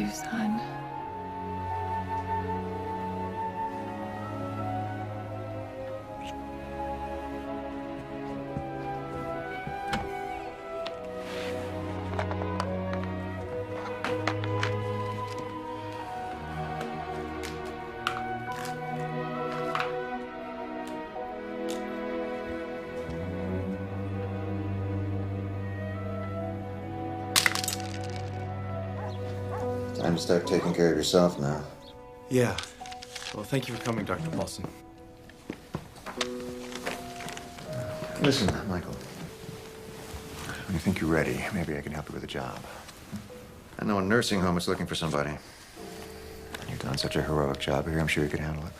you, son. Time to start taking care of yourself now. Yeah. Well, thank you for coming, Dr. Paulson. Listen, Michael. When you think you're ready, maybe I can help you with a job. I know a nursing home is looking for somebody. You've done such a heroic job here, I'm sure you could handle it.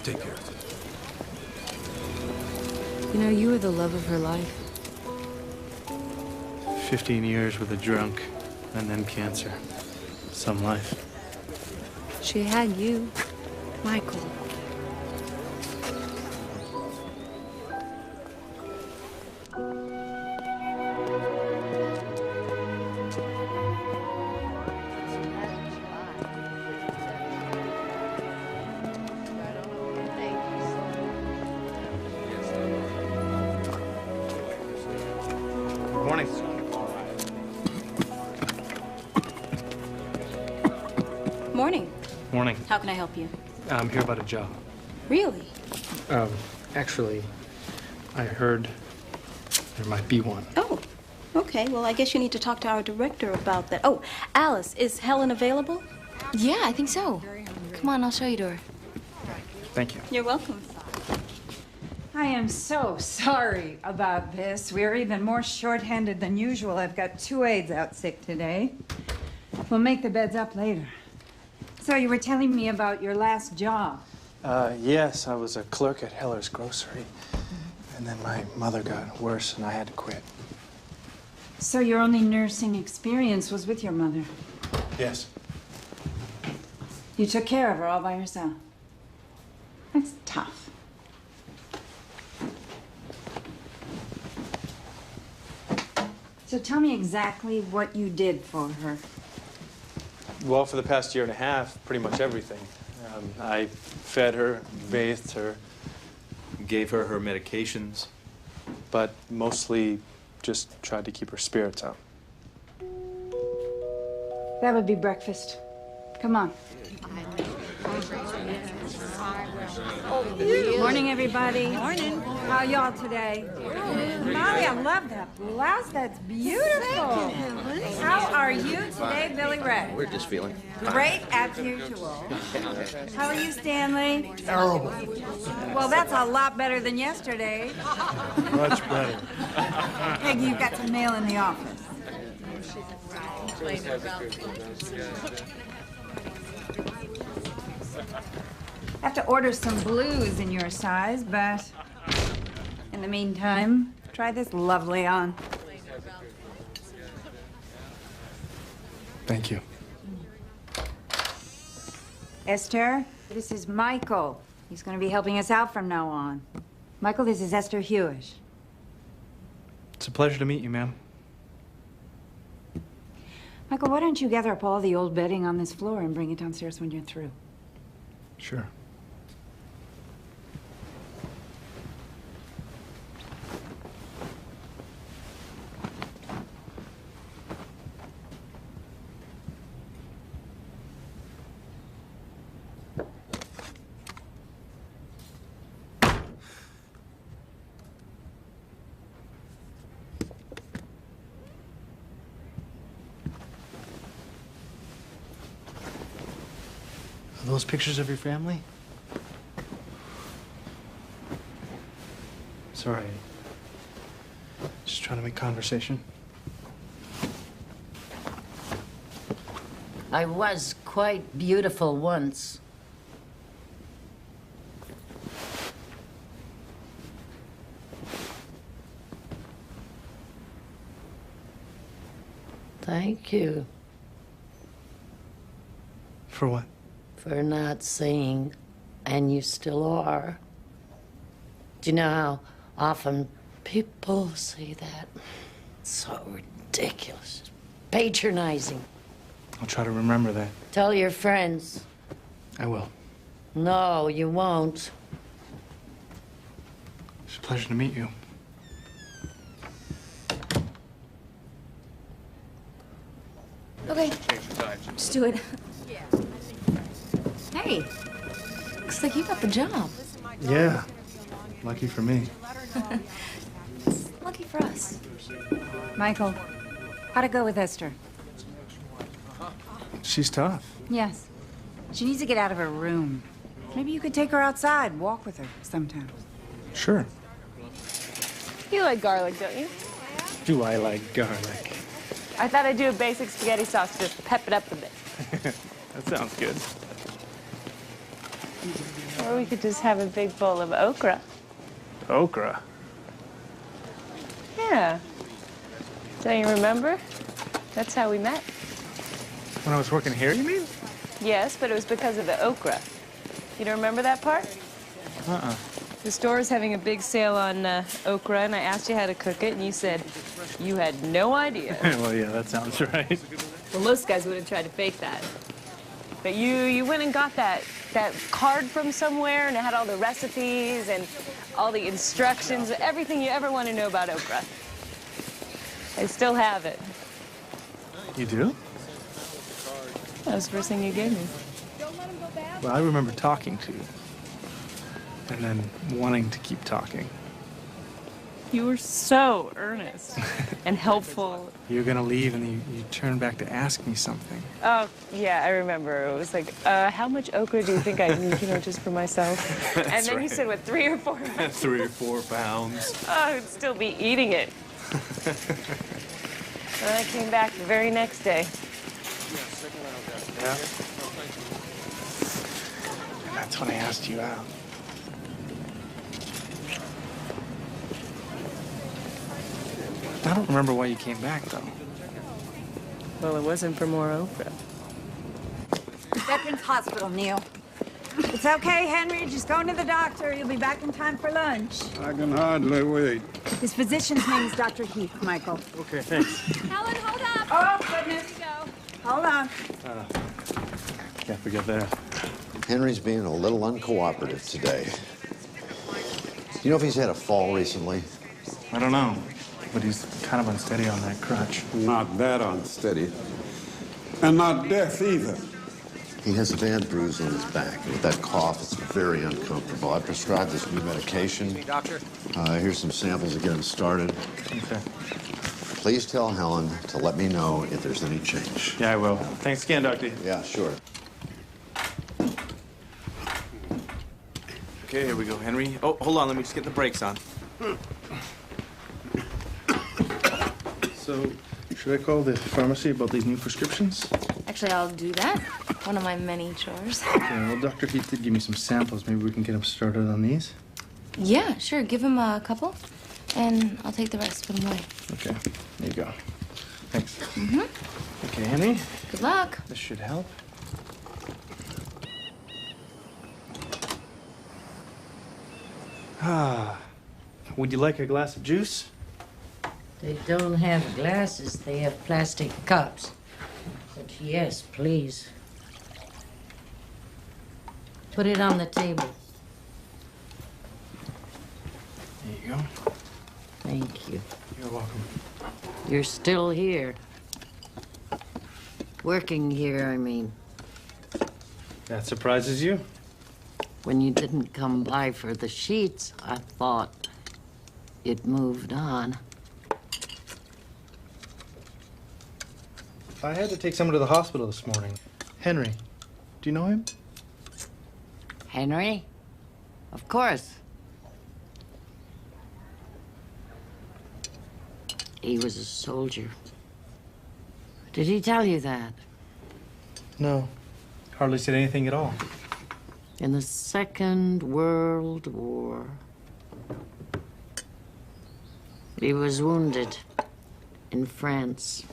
Take care. You know, you were the love of her life. 15 years with a drunk, and then cancer. Some life. She had you, Michael. Morning. Morning. Morning. How can I help you? I'm here about a job. Really? Actually, I heard there might be one. Oh, okay. Well, I guess you need to talk to our director about that. Oh, Alice, is Helen available? Yeah, I think so. Come on, I'll show you to her. Thank you. You're welcome. I am so sorry about this. We're even more short-handed than usual. I've got 2 aides out sick today. We'll make the beds up later. So you were telling me about your last job. Yes, I was a clerk at Heller's Grocery. And then my mother got worse and I had to quit. So your only nursing experience was with your mother. Yes. You took care of her all by yourself. That's tough. So tell me exactly what you did for her. Well, for the past year and a half, pretty much everything. I fed her, bathed her, Gave her her medications. but mostly just tried to keep her spirits up. That would be breakfast. Come on. Morning, everybody. Morning. How y'all today? Molly, I love that blouse. That's beautiful. How are you today, Billy Ray? We're just feeling. Great as usual. How are you, Stanley? Terrible. Well, that's a lot better than yesterday. Much better. Peggy, you've got some mail in the office. I have to order some blues in your size, but in the meantime, try this lovely on. Thank you. Esther, this is Michael. He's going to be helping us out from now on. Michael, this is Esther Hewish. It's a pleasure to meet you, ma'am. Michael, why don't you gather up all the old bedding on this floor and bring it downstairs when you're through? Sure. Are those pictures of your family? Sorry. Just trying to make conversation. I was quite beautiful once. Thank you For what? for not saying, and you still are. Do you know how often people say that? So ridiculous. Patronizing. I'll try to remember that. Tell your friends. I will. No, you won't. It's a pleasure to meet you. Okay. Just do it. Hey, looks like you got the job. Yeah. Lucky for me. Lucky for us. Michael, how'd it go with Esther? She's tough. Yes. She needs to get out of her room. Maybe you could take her outside, walk with her sometime. Sure. You like garlic, don't you? Do I like garlic? I thought I'd do a basic spaghetti sauce just to pep it up a bit. That sounds good. Or we could just have a big bowl of okra. Okra. Yeah. Don't you remember? That's how we met. When I was working here, you mean? Yes, but it was because of the okra. You don't remember that part? Uh-uh. The store was having a big sale on okra, and I asked you how to cook it, and you said you had no idea. Well, yeah, that sounds right. Well, most guys would have tried to fake that. But you went and got that card from somewhere, and it had all the recipes and all the instructions, everything you ever want to know about okra. I still have it. You do? That was the first thing you gave me. Well, I remember talking to you. And then wanting to keep talking. You were so earnest and helpful. You're gonna leave and you turn back to ask me something. Oh, yeah, I remember. It was like, how much okra do you think I need, just for myself? And then you said, what, 3 or 4 pounds? 3 or 4 pounds. Oh, I'd still be eating it. And I came back the very next day. Yeah. And that's when I asked you out. I don't remember why you came back, though. Well, it wasn't for more okra. Veterans Hospital, Neil. It's okay, Henry. Just go to the doctor. You'll be back in time for lunch. I can hardly wait. His physician's name is Dr. Heath, Michael. Okay, thanks. Helen, hold up. Oh, goodness. Hold on. Can't forget that. Henry's being a little uncooperative today. You know if he's had a fall recently? I don't know, but he's kind of unsteady on that crutch. Not that unsteady. And not deaf either. He has a bad bruise on his back. With that cough, it's very uncomfortable. I prescribed this new medication. Doctor. Here's some samples to get him started. Okay. Please tell Helen to let me know if there's any change. Yeah, I will. Thanks again, Doctor. Yeah, sure. Okay, here we go, Henry. Oh, hold on. Let me just get the brakes on. So, should I call the pharmacy about these new prescriptions? Actually, I'll do that. One of my many chores. Okay, well, Dr. Heath did give me some samples. Maybe we can get him started on these. Yeah, sure. Give him a couple, and I'll take the rest. Put them away. Okay, there you go. Thanks. Mm-hmm. Okay, Henry. Good luck. This should help. Ah, would you like a glass of juice? They don't have glasses, they have plastic cups. But yes, please. Put it on the table. There you go. Thank you. You're welcome. You're still here. Working here, I mean. That surprises you? When you didn't come by for the sheets, I thought it moved on. I had to take someone to the hospital this morning. Henry. Do you know him? Henry? Of course. he was a soldier. Did he tell you that? No, hardly said anything at all. In the Second World War, he was wounded in France.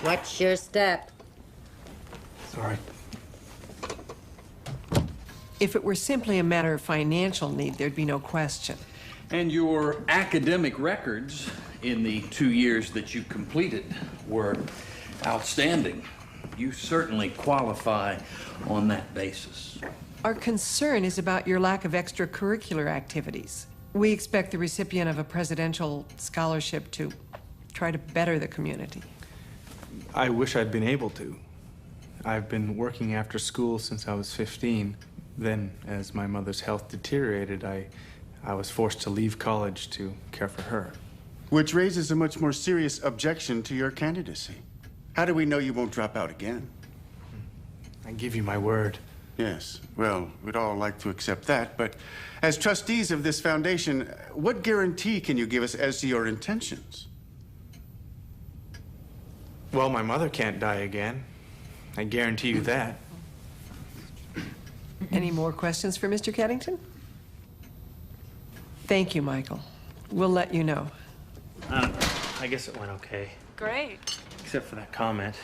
Watch your step. Sorry. If it were simply a matter of financial need, there'd be no question. And your academic records in the 2 years that you completed were outstanding. You certainly qualify on that basis. Our concern is about your lack of extracurricular activities. We expect the recipient of a presidential scholarship to try to better the community. I wish I'd been able to. I've been working after school since I was 15. Then, as my mother's health deteriorated, I was forced to leave college to care for her. Which raises a much more serious objection to your candidacy. How do we know you won't drop out again? I give you my word. Yes, well, we'd all like to accept that, but as trustees of this foundation, what guarantee can you give us as to your intentions? Well, my mother can't die again. I guarantee you that. Any more questions for Mr. Keddington? Thank you, Michael. We'll let you know. I don't know. I guess it went okay. Great. Except for that comment.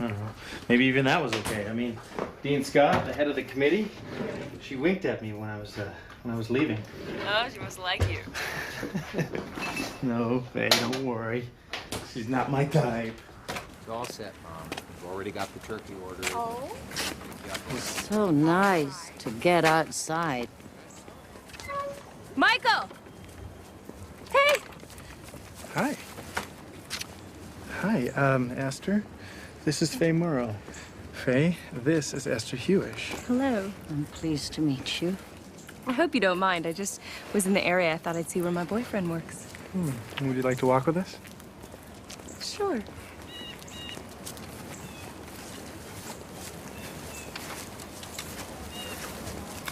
I don't know. Maybe even that was okay. I mean, Dean Scott, the head of the committee, she winked at me when I was leaving. Oh, she must like you. No, Faye, don't worry. She's not my type. It's all set, Mom. We've already got the turkey ordered. Oh. It's so nice to get outside. Michael! Hey! Hi. Hi, Esther. This is Faye Morrow. Faye, this is Esther Hewish. Hello. I'm pleased to meet you. I hope you don't mind. I just was in the area. I thought I'd see where my boyfriend works. Would you like to walk with us? Sure.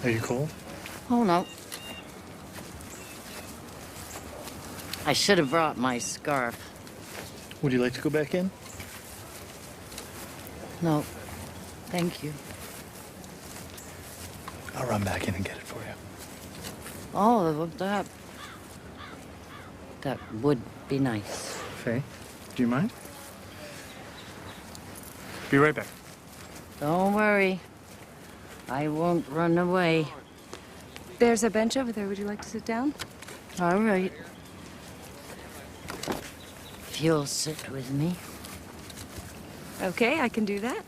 Are you cold? Oh, no. I should have brought my scarf. Would you like to go back in? No, thank you. I'll run back in and get it for you. Oh, that would be nice. Faye, do you mind? Be right back. Don't worry. I won't run away. There's a bench over there. Would you like to sit down? All right. If you'll sit with me. Okay, I can do that.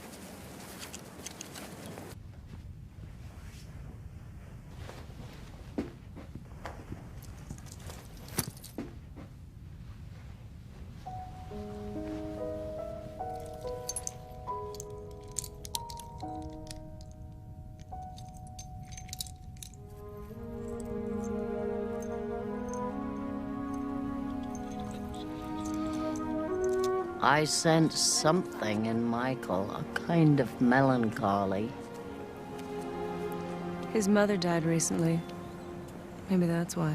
I sense something in Michael, a kind of melancholy. His mother died recently. Maybe that's why.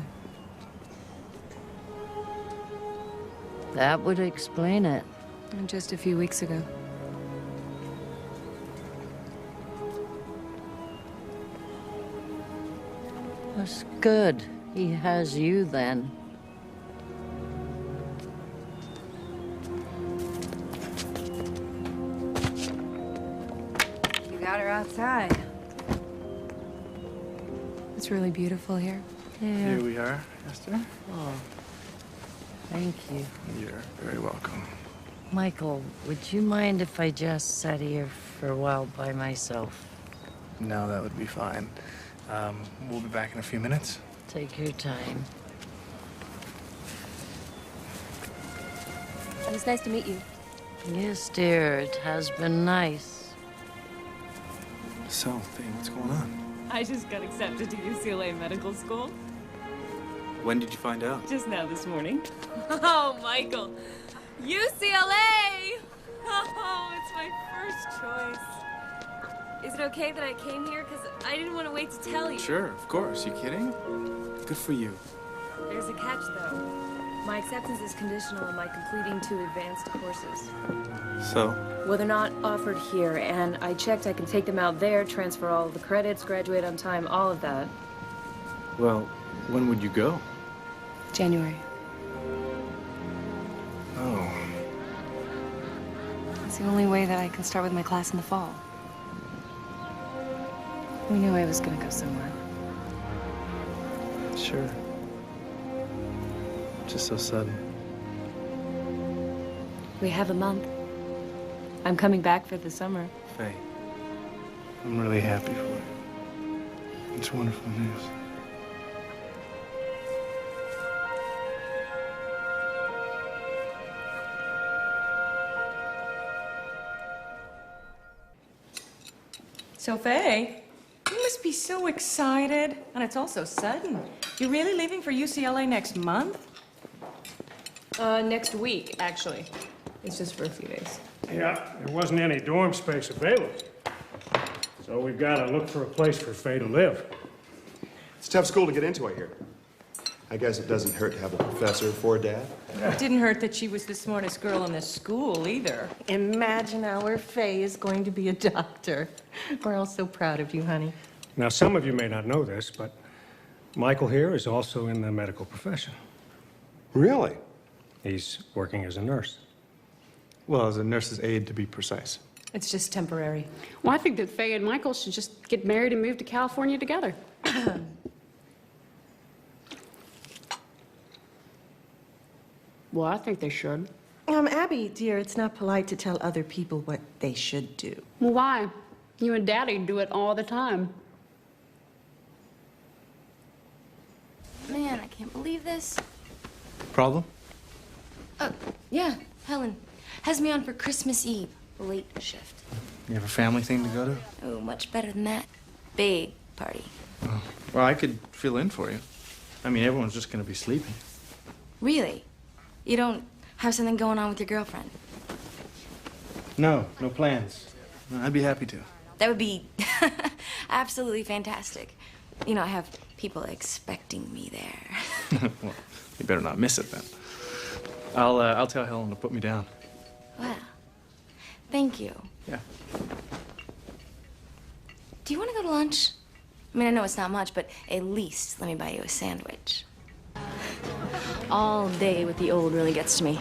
That would explain it. Just a few weeks ago. That's good. He has you then. Got her outside. It's really beautiful here. Yeah. Here we are, Esther. Oh, thank you. You're very welcome. Michael, would you mind if I just sat here for a while by myself? No, that would be fine. We'll be back in a few minutes. Take your time. It was nice to meet you. Yes, dear, it has been nice. So, Faye, what's going on? I just got accepted to UCLA Medical School. When did you find out? Just now this morning. Oh, Michael. UCLA! Oh, it's my first choice. Is it okay that I came here? Because I didn't want to wait to tell you. Sure, of course. You kidding? Good for you. There's a catch, though. My acceptance is conditional on my completing 2 advanced courses. So? Well, they're not offered here, and I checked I can take them out there, transfer all of the credits, graduate on time, all of that. Well, when would you go? January. Oh. It's the only way that I can start with my class in the fall. We knew I was gonna go somewhere. Sure. Just so sudden. We have a month. I'm coming back for the summer. Faye, I'm really happy for you. It's wonderful news. So, Faye, you must be so excited. And it's all so sudden. You're really leaving for UCLA next month? Next week, actually. It's just for a few days. Yeah, there wasn't any dorm space available. So we've got to look for a place for Faye to live. It's a tough school to get into, I hear. I guess it doesn't hurt to have a professor for a dad. It didn't hurt that she was the smartest girl in the school, either. Imagine our Faye is going to be a doctor. We're all so proud of you, honey. Now, some of you may not know this, but Michael here is also in the medical profession. Really? He's working as a nurse. Well, as a nurse's aide, to be precise. It's just temporary. Well, I think that Faye and Michael should just get married and move to California together. Well, I think they should. Abby, dear, it's not polite to tell other people what they should do. Well, why? You and Daddy do it all the time. Man, I can't believe this. Problem? Oh, yeah, Helen has me on for Christmas Eve, late shift. You have a family thing to go to? Oh, much better than that. Big party. Oh. Well, I could fill in for you. I mean, everyone's just going to be sleeping. Really? You don't have something going on with your girlfriend? No, no plans. No, I'd be happy to. That would be absolutely fantastic. You know, I have people expecting me there. Well, you better not miss it then. I'll tell Helen to put me down. Wow. Thank you. Yeah. Do you want to go to lunch? I mean, I know it's not much, but at least let me buy you a sandwich. All day with the old really gets to me.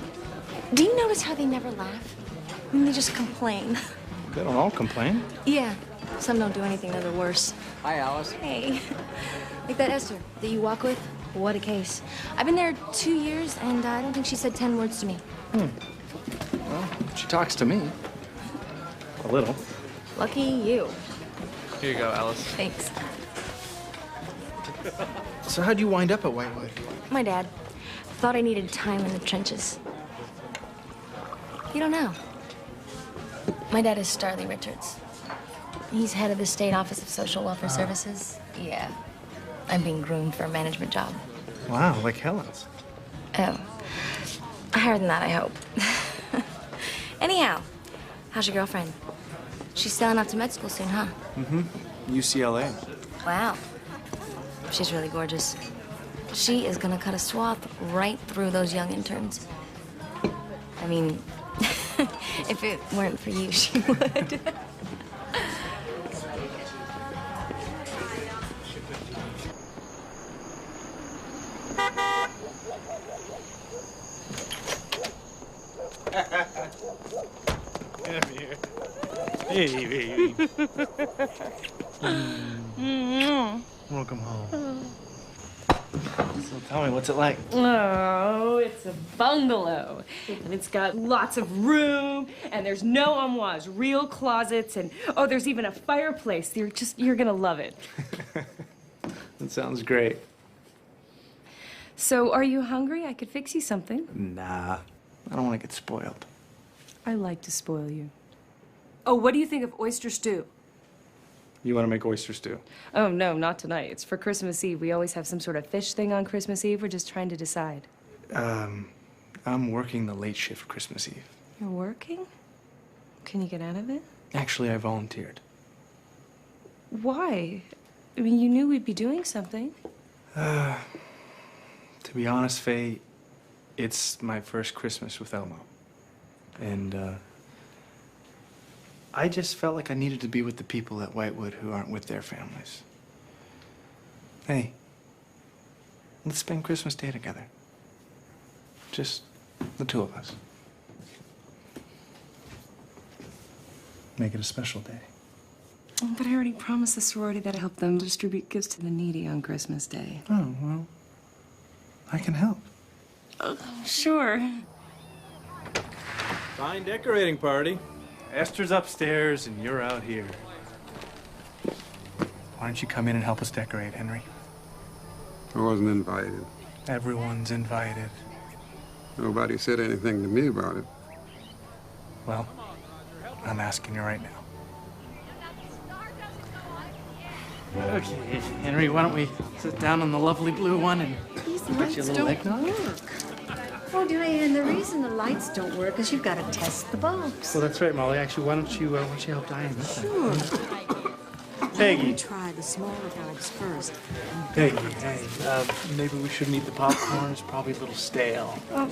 Do you notice how they never laugh? I mean, they just complain. They don't all complain. Yeah, some don't do anything other worse. Hi, Alice. Hey. Like that Esther that you walk with? What a case. I've been there 2 years, and I don't think she said 10 words to me. Well, she talks to me. A little. Lucky you. Here you go, Alice. Thanks. So how'd you wind up at Whitewood? My dad thought I needed time in the trenches. You don't know. My dad is Starley Richards. He's head of the State Office of Social Welfare Services. Yeah. I'm being groomed for a management job. Wow, like Helen's. Oh. Higher than that, I hope. Anyhow, how's your girlfriend? She's selling off to med school soon, huh? Mm-hmm. UCLA. Wow. She's really gorgeous. She is gonna cut a swath right through those young interns. I mean, if it weren't for you, she would. Come here. Hey, baby. Welcome home. So tell me, what's it like? Oh, it's a bungalow. And it's got lots of room, and there's no armoires, real closets, and oh, there's even a fireplace. You're gonna love it. That sounds great. So, are you hungry? I could fix you something. Nah, I don't want to get spoiled. I like to spoil you. Oh, what do you think of oyster stew? You want to make oyster stew? Oh, no, not tonight. It's for Christmas Eve. We always have some sort of fish thing on Christmas Eve. We're just trying to decide. I'm working the late shift Christmas Eve. You're working? Can you get out of it? Actually, I volunteered. Why? I mean, you knew we'd be doing something. To be honest, Faye, it's my first Christmas without Mom. And, I just felt like I needed to be with the people at Whitewood who aren't with their families. Hey, let's spend Christmas Day together. Just the two of us. Make it a special day. But I already promised the sorority that I'd help them distribute gifts to the needy on Christmas Day. Oh, well, I can help. Sure. Fine decorating party. Esther's upstairs and you're out here. Why don't you come in and help us decorate, Henry? I wasn't invited. Everyone's invited. Nobody said anything to me about it. Well, I'm asking you right now. Okay, Henry, why don't we sit down on the lovely blue one and get you a little eggnog? Oh, Diane, the reason the lights don't work is you've got to test the bulbs. Well, that's right, Molly. Actually, why don't you help Diane with that? Sure. Peggy. Try the smaller bulbs first. Peggy, hey, maybe we shouldn't eat the popcorn. It's probably a little stale. Oh,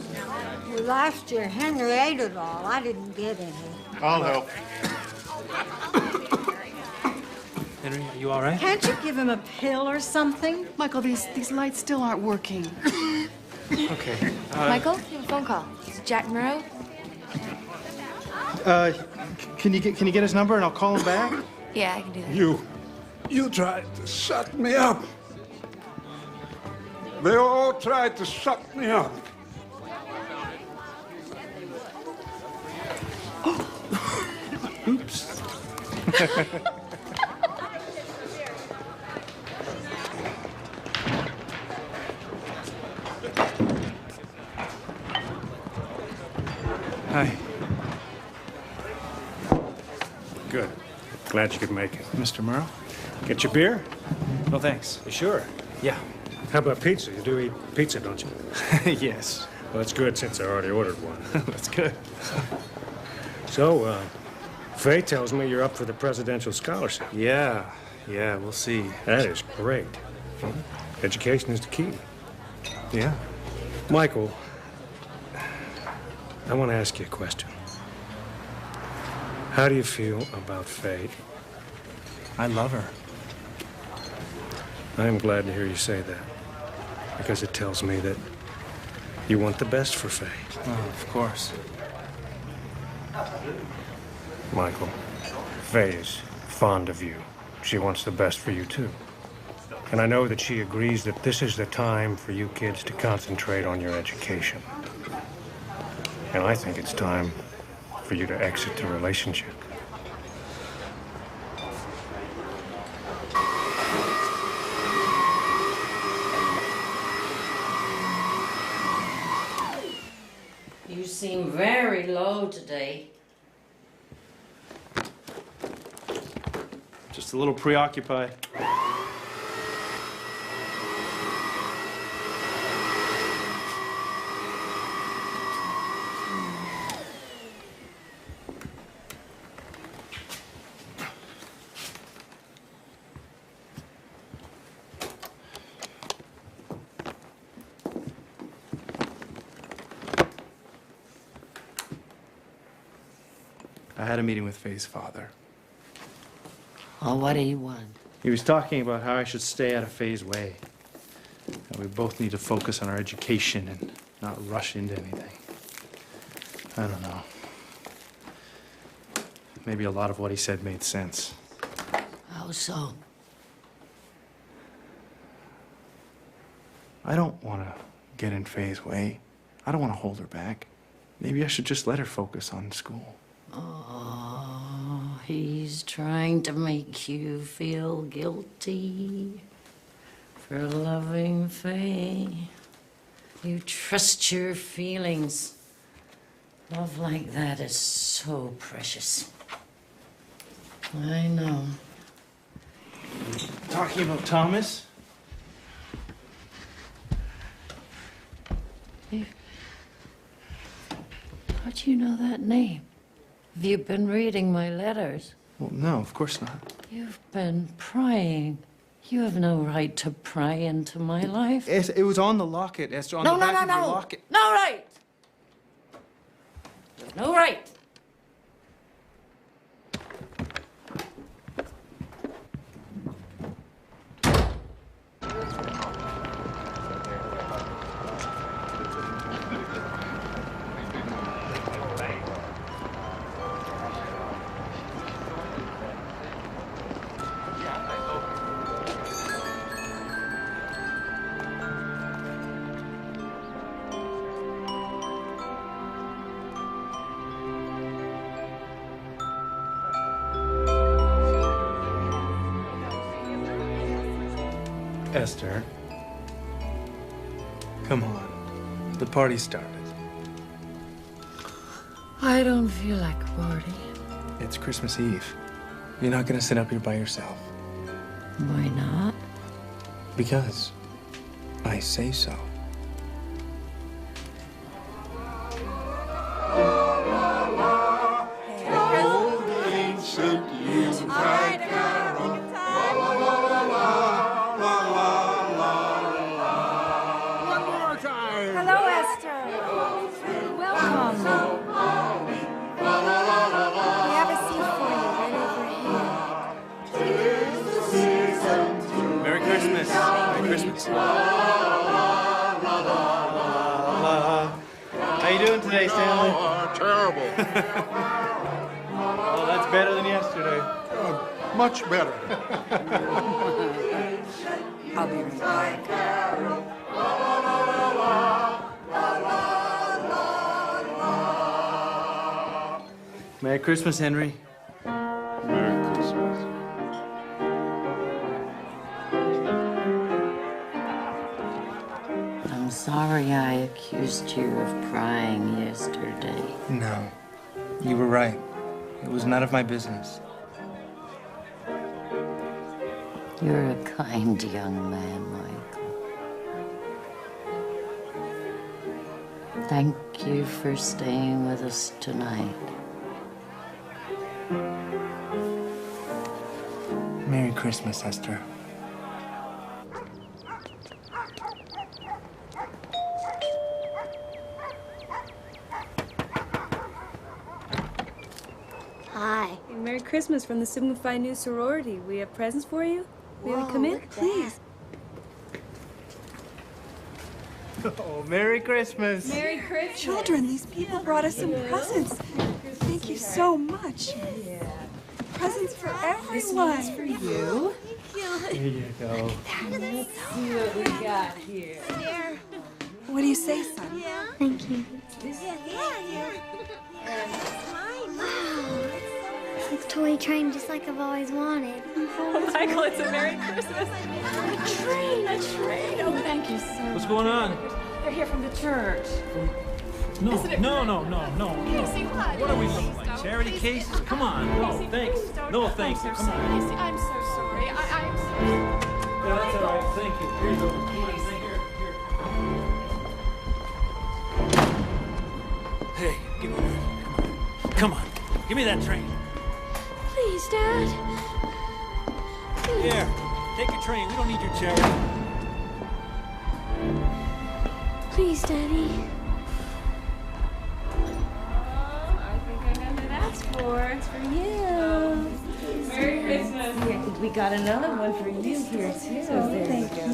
well, last year Henry ate it all. I didn't get any. I'll help. Henry, are you all right? Can't you give him a pill or something? Michael, these lights still aren't working. Okay. Michael, you have a phone call. Is it Jack Murrow? Can you get his number and I'll call him back? Yeah, I can do that. You tried to shut me up. They all tried to shut me up. Oops. Hi. Good. Glad you could make it. Mr. Murrow? Get your beer? No, thanks. You sure? Yeah. How about pizza? You do eat pizza, don't you? Yes. Well, that's good since I already ordered one. That's good. So, Faye tells me you're up for the presidential scholarship. Yeah, we'll see. That is great. Education is the key. Yeah. Michael, I want to ask you a question. How do you feel about Faye? I love her. I am glad to hear you say that, because it tells me that you want the best for Faye. Oh, of course. Michael, Faye is fond of you. She wants the best for you, too. And I know that she agrees that this is the time for you kids to concentrate on your education. And I think it's time for you to exit the relationship. You seem very low today. Just a little preoccupied. I had a meeting with Faye's father. Oh, what do you want? He was talking about how I should stay out of Faye's way. That we both need to focus on our education and not rush into anything. I don't know. Maybe a lot of what he said made sense. How so? I don't want to get in Faye's way. I don't want to hold her back. Maybe I should just let her focus on school. Oh, he's trying to make you feel guilty for loving Faye. You trust your feelings. Love like that is so precious. I know. Talking about Thomas? How'd you know that name? Have you been reading my letters? Well, no, of course not. You've been prying. You have no right to pry into my life. It was on the locket, Esther, on No, the no, back no, of your no. locket. No right. There's no right. Esther, come on. The party started. I don't feel like a party. It's Christmas Eve. You're not gonna sit up here by yourself. Why not? Because I say so. Hello, Esther. Welcome. We have a seat for you right over here. Merry Christmas. Merry Christmas. How you doing today, Stanley? Terrible. Well, that's better than yesterday. Much better. I'll be right back. Merry Christmas, Henry. Merry Christmas. I'm sorry I accused you of prying yesterday. No, you were right. It was none of my business. You're a kind young man, Michael. Thank you for staying with us tonight. Merry Christmas, Esther. Hi. Merry Christmas from the Sigma Phi New Sorority. We have presents for you. May we come in? Please. Oh, Merry Christmas. Merry Christmas. Children, these people brought us some presents. Thank you so much. Presents for everyone. This one's for you. Here you go. Let's see what we got here. What do you say, son? Thank you. It's a toy train just like I've always wanted. Oh, Michael, it's a Merry Christmas. A train. Oh, thank you so much. What's going on? They're here from the church. No, Isn't it no, great? no. Casey, What are we looking like? Charity cases? Come on. No, thanks. No, thanks. I'm so Come on. sorry. Casey, I'm so sorry. I'm so Yeah, that's all right. Thank you. Here you go. Come on, thank you. Here. Hey, give me that. Come on. Give me that train. Please, Dad. Here. Take your train. We don't need your charity. Please, Daddy. I think I know who that's for. It's for you. Merry Christmas. Yeah, we got another one for you here, too. Thank you.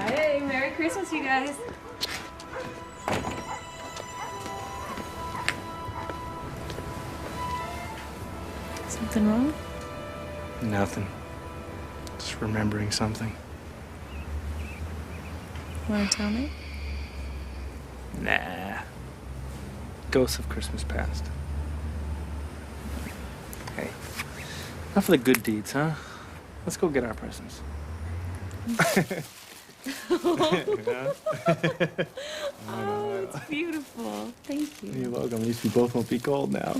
Hey, Merry Christmas, you guys. Something wrong? Nothing. Just remembering something. Want to tell me? Nah. Ghosts of Christmas past. Hey, enough of the good deeds, huh? Let's go get our presents. Oh, it's beautiful. Thank you. You're welcome. At least we both won't be cold now.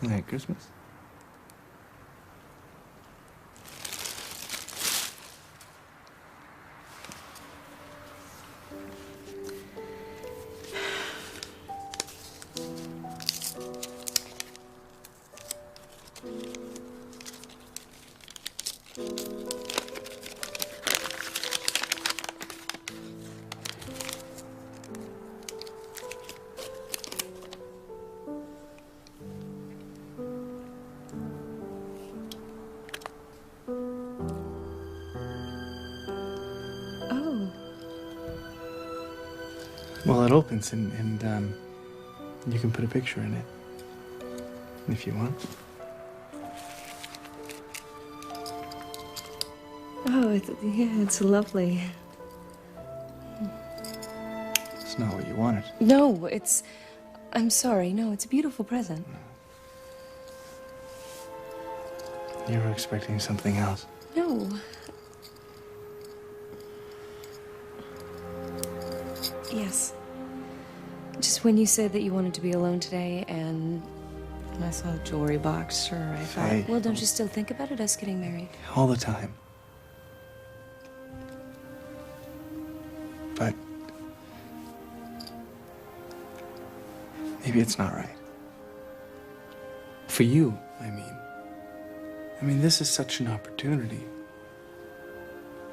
Merry Christmas. Well, it opens and you can put a picture in it if you want. Oh, it's lovely. It's not what you wanted. No, I'm sorry. No, it's a beautiful present. You were expecting something else. No. Yes. Just when you said that you wanted to be alone today and I saw a jewelry box, sure, I thought, Hey. well, don't you still think about it, us getting married? All the time. But maybe it's not right. For you, I mean. This is such an opportunity.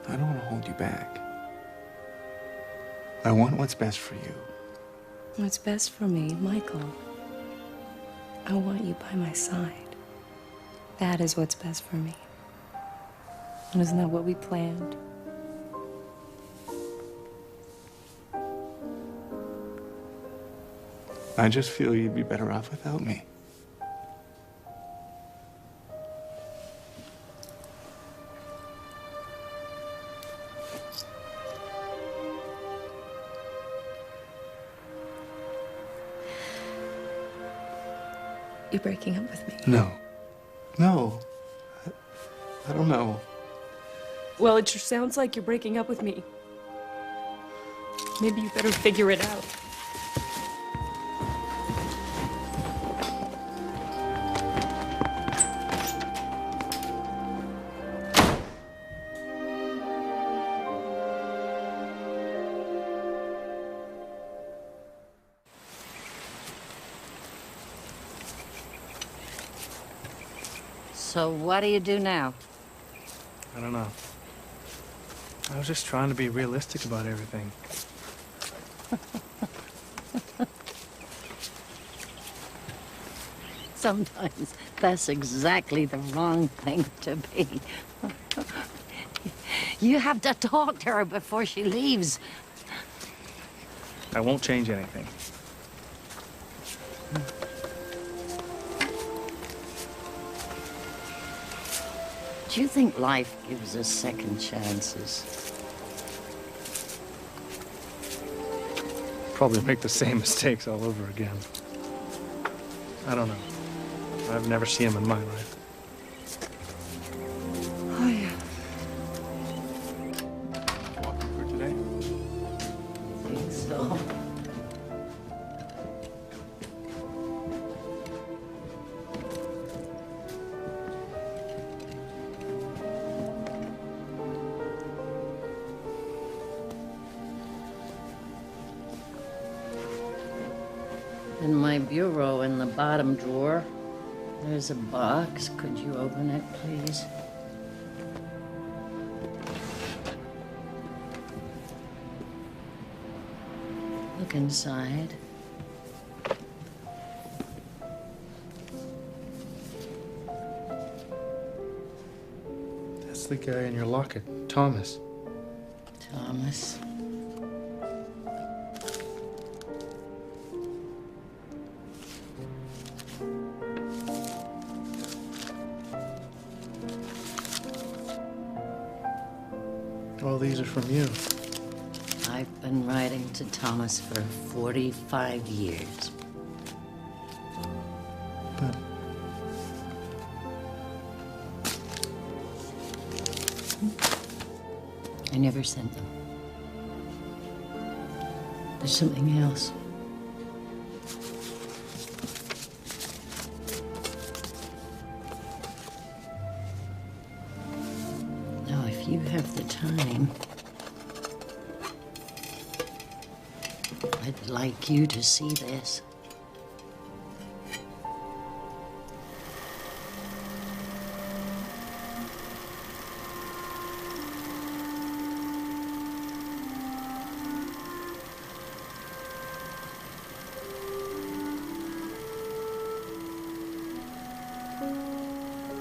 I don't want to hold you back. I want what's best for you. What's best for me, Michael? I want you by my side. That is what's best for me. And isn't that what we planned? I just feel you'd be better off without me. You're breaking up with me. No. No. I don't know. Well, it sure sounds like you're breaking up with me. Maybe you better figure it out. So what do you do now? I don't know. I was just trying to be realistic about everything. Sometimes that's exactly the wrong thing to be. You have to talk to her before she leaves. I won't change anything. Do you think life gives us second chances? Probably make the same mistakes all over again. I don't know. I've never seen them in my life. Oh, yeah. Walking for today? I think so. In my bureau in the bottom drawer, there's a box. Could you open it, please? Look inside. That's the guy in your locket, Thomas. Thomas. All these are from you. I've been writing to Thomas for 45 years. But I never sent them. There's something else. Now, if you have the time, I'd like you to see this.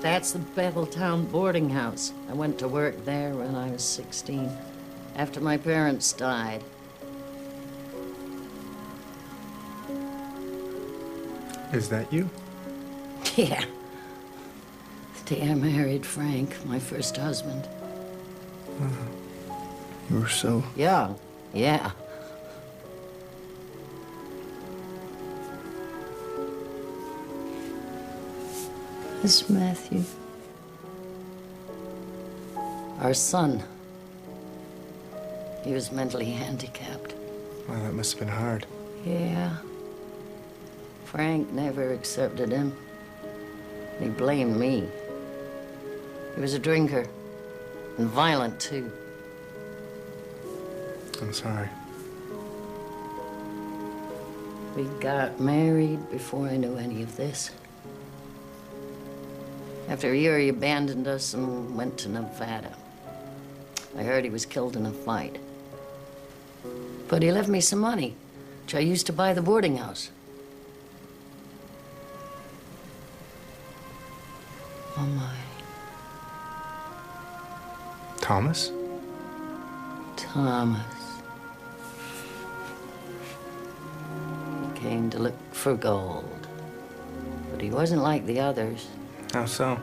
That's the Betheltown boarding house. I went to work there when I was 16, after my parents died. Is that you? Yeah. The day I married Frank, my first husband. You were so... Young, yeah. This is Matthew. Our son. He was mentally handicapped. Well, that must have been hard. Yeah. Frank never accepted him. He blamed me. He was a drinker. And violent, too. I'm sorry. We got married before I knew any of this. After a year, he abandoned us and went to Nevada. I heard he was killed in a fight. But he left me some money, which I used to buy the boarding house. Oh, my. Thomas? Thomas. He came to look for gold. But he wasn't like the others. How so?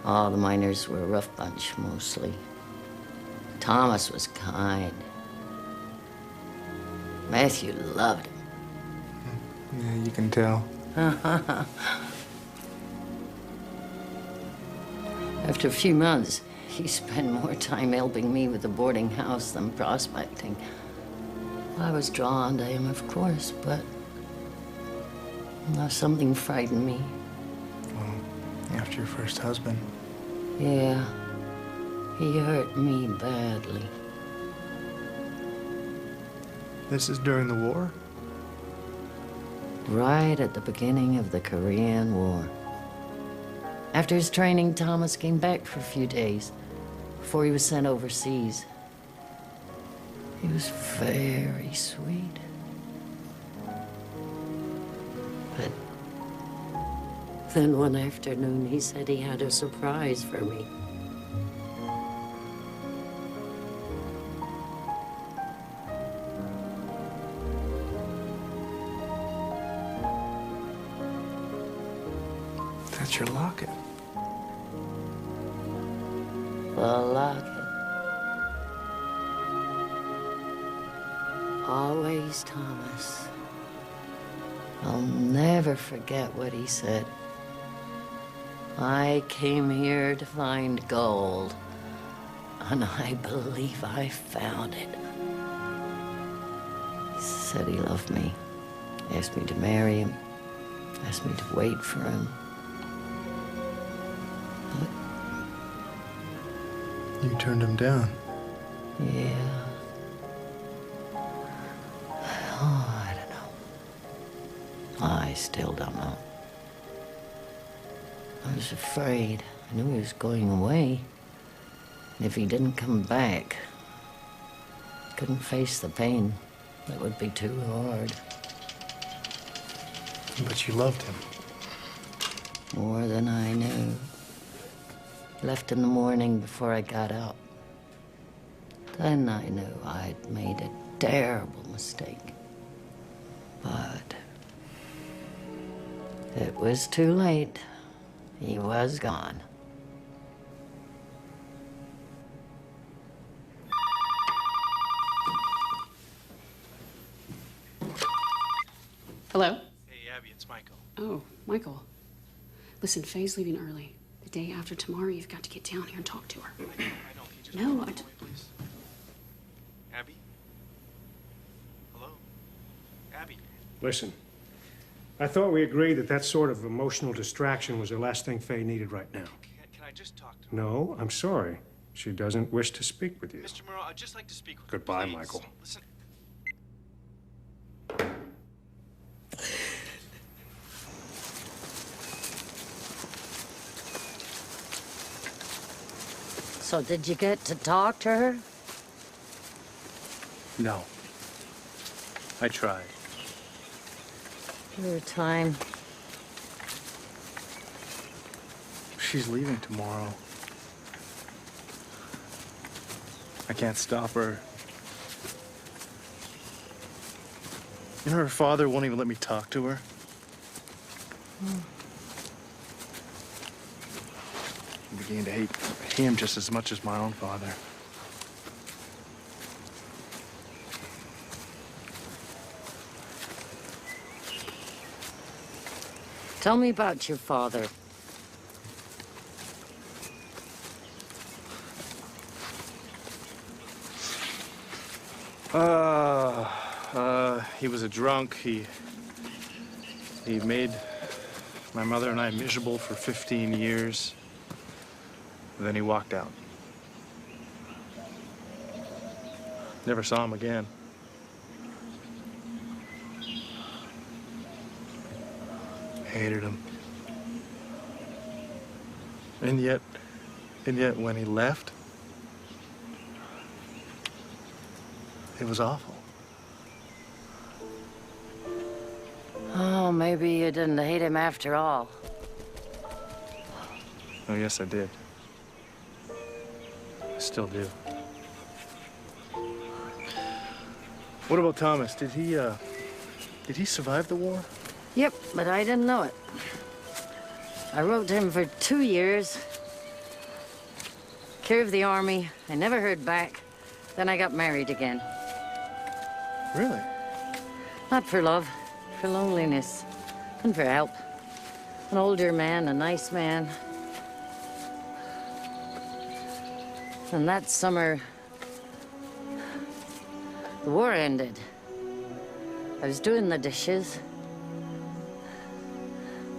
All the miners were a rough bunch, mostly. Thomas was kind. Matthew loved him. Yeah, you can tell. After a few months, he spent more time helping me with the boarding house than prospecting. I was drawn to him, of course, but something frightened me. Well, after your first husband. Yeah, he hurt me badly. This is during the war? Right at the beginning of the Korean War. After his training, Thomas came back for a few days before he was sent overseas. He was very sweet. But then one afternoon, he said he had a surprise for me. That's your locket. The locket. Always Thomas. I'll never forget what he said. I came here to find gold, and I believe I found it. He said he loved me, asked me to marry him, asked me to wait for him. You turned him down. Yeah. Oh, I don't know. I still don't know. I was afraid. I knew he was going away. And if he didn't come back, I couldn't face the pain. That would be too hard. But you loved him. More than I knew. Left in the morning before I got up. Then I knew I'd made a terrible mistake. But it was too late. He was gone. Hello? Hey, Abby, it's Michael. Oh, Michael. Listen, Faye's leaving early. The day after tomorrow, you've got to get down here and talk to her. I know. He just No, wait, please. Abby? Hello? Abby? Listen, I thought we agreed that that sort of emotional distraction was the last thing Faye needed right now. Can I just talk to her? No, I'm sorry. She doesn't wish to speak with you. Mr. Moreau, I'd just like to speak with Goodbye, her, please. Michael. Listen. So did you get to talk to her? No. I tried. Give her time. She's leaving tomorrow. I can't stop her. You know, her father won't even let me talk to her. I began to hate him just as much as my own father. Tell me about your father. He was a drunk. He made my mother and I miserable for 15 years. And then he walked out. Never saw him again. Hated him. And yet when he left, it was awful. Oh, maybe you didn't hate him after all. Oh, yes, I did. I still do. What about Thomas? Did he survive the war? Yep, but I didn't know it. I wrote to him for 2 years. Care of the army. I never heard back. Then I got married again. Really? Not for love, for loneliness, and for help. An older man, a nice man. And that summer, the war ended. I was doing the dishes.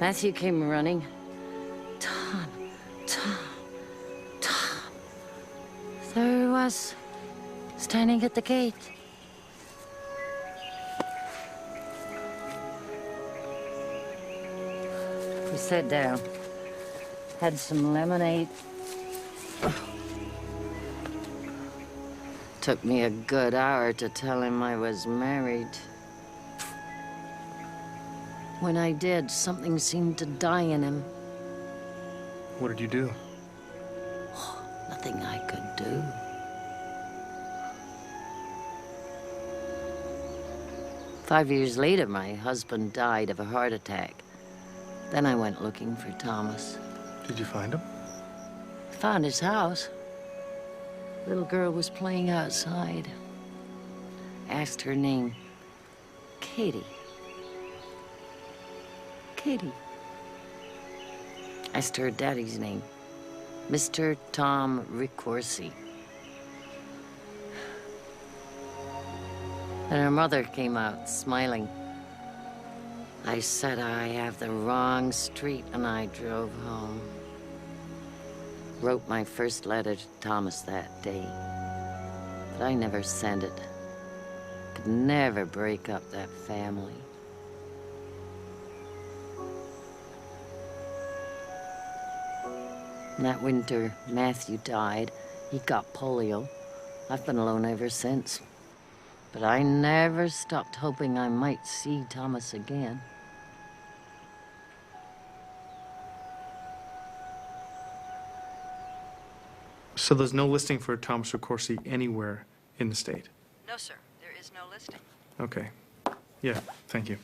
Matthew came running. Tom. There he was, standing at the gate. We sat down, had some lemonade. Took me a good hour to tell him I was married. When I did, something seemed to die in him. What did you do? Nothing I could do. Five years later, my husband died of a heart attack. Then I went looking for Thomas. Did you find him? Found his house. Little girl was playing outside. Asked her name. Katie. Katie. Asked her daddy's name. Mr. Tom Ricorsi. And her mother came out, smiling. I said I have the wrong street, and I drove home. Wrote my first letter to Thomas that day. But I never sent it. Could never break up that family. And that winter, Matthew died. He got polio. I've been alone ever since. But I never stopped hoping I might see Thomas again. So there's no listing for Thomas Ricorsi anywhere in the state? No, sir. There is no listing. Okay. Yeah, thank you.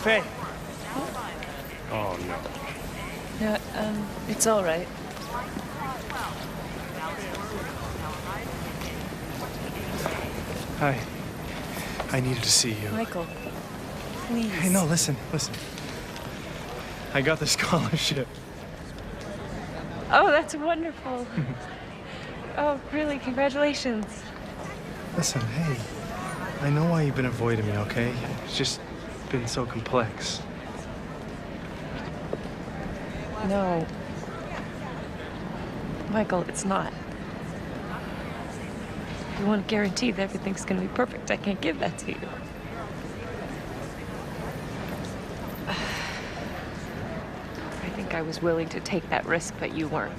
Faye. Oh, no. No, it's all right. Hi. I needed to see you. Michael, please. Hey, no, listen. I got the scholarship. Oh, that's wonderful. Oh, really? Congratulations. Listen, hey, I know why you've been avoiding me, okay? It's just been so complex. No. Michael, it's not. You want to guarantee that everything's going to be perfect. I can't give that to you. I think I was willing to take that risk, but you weren't.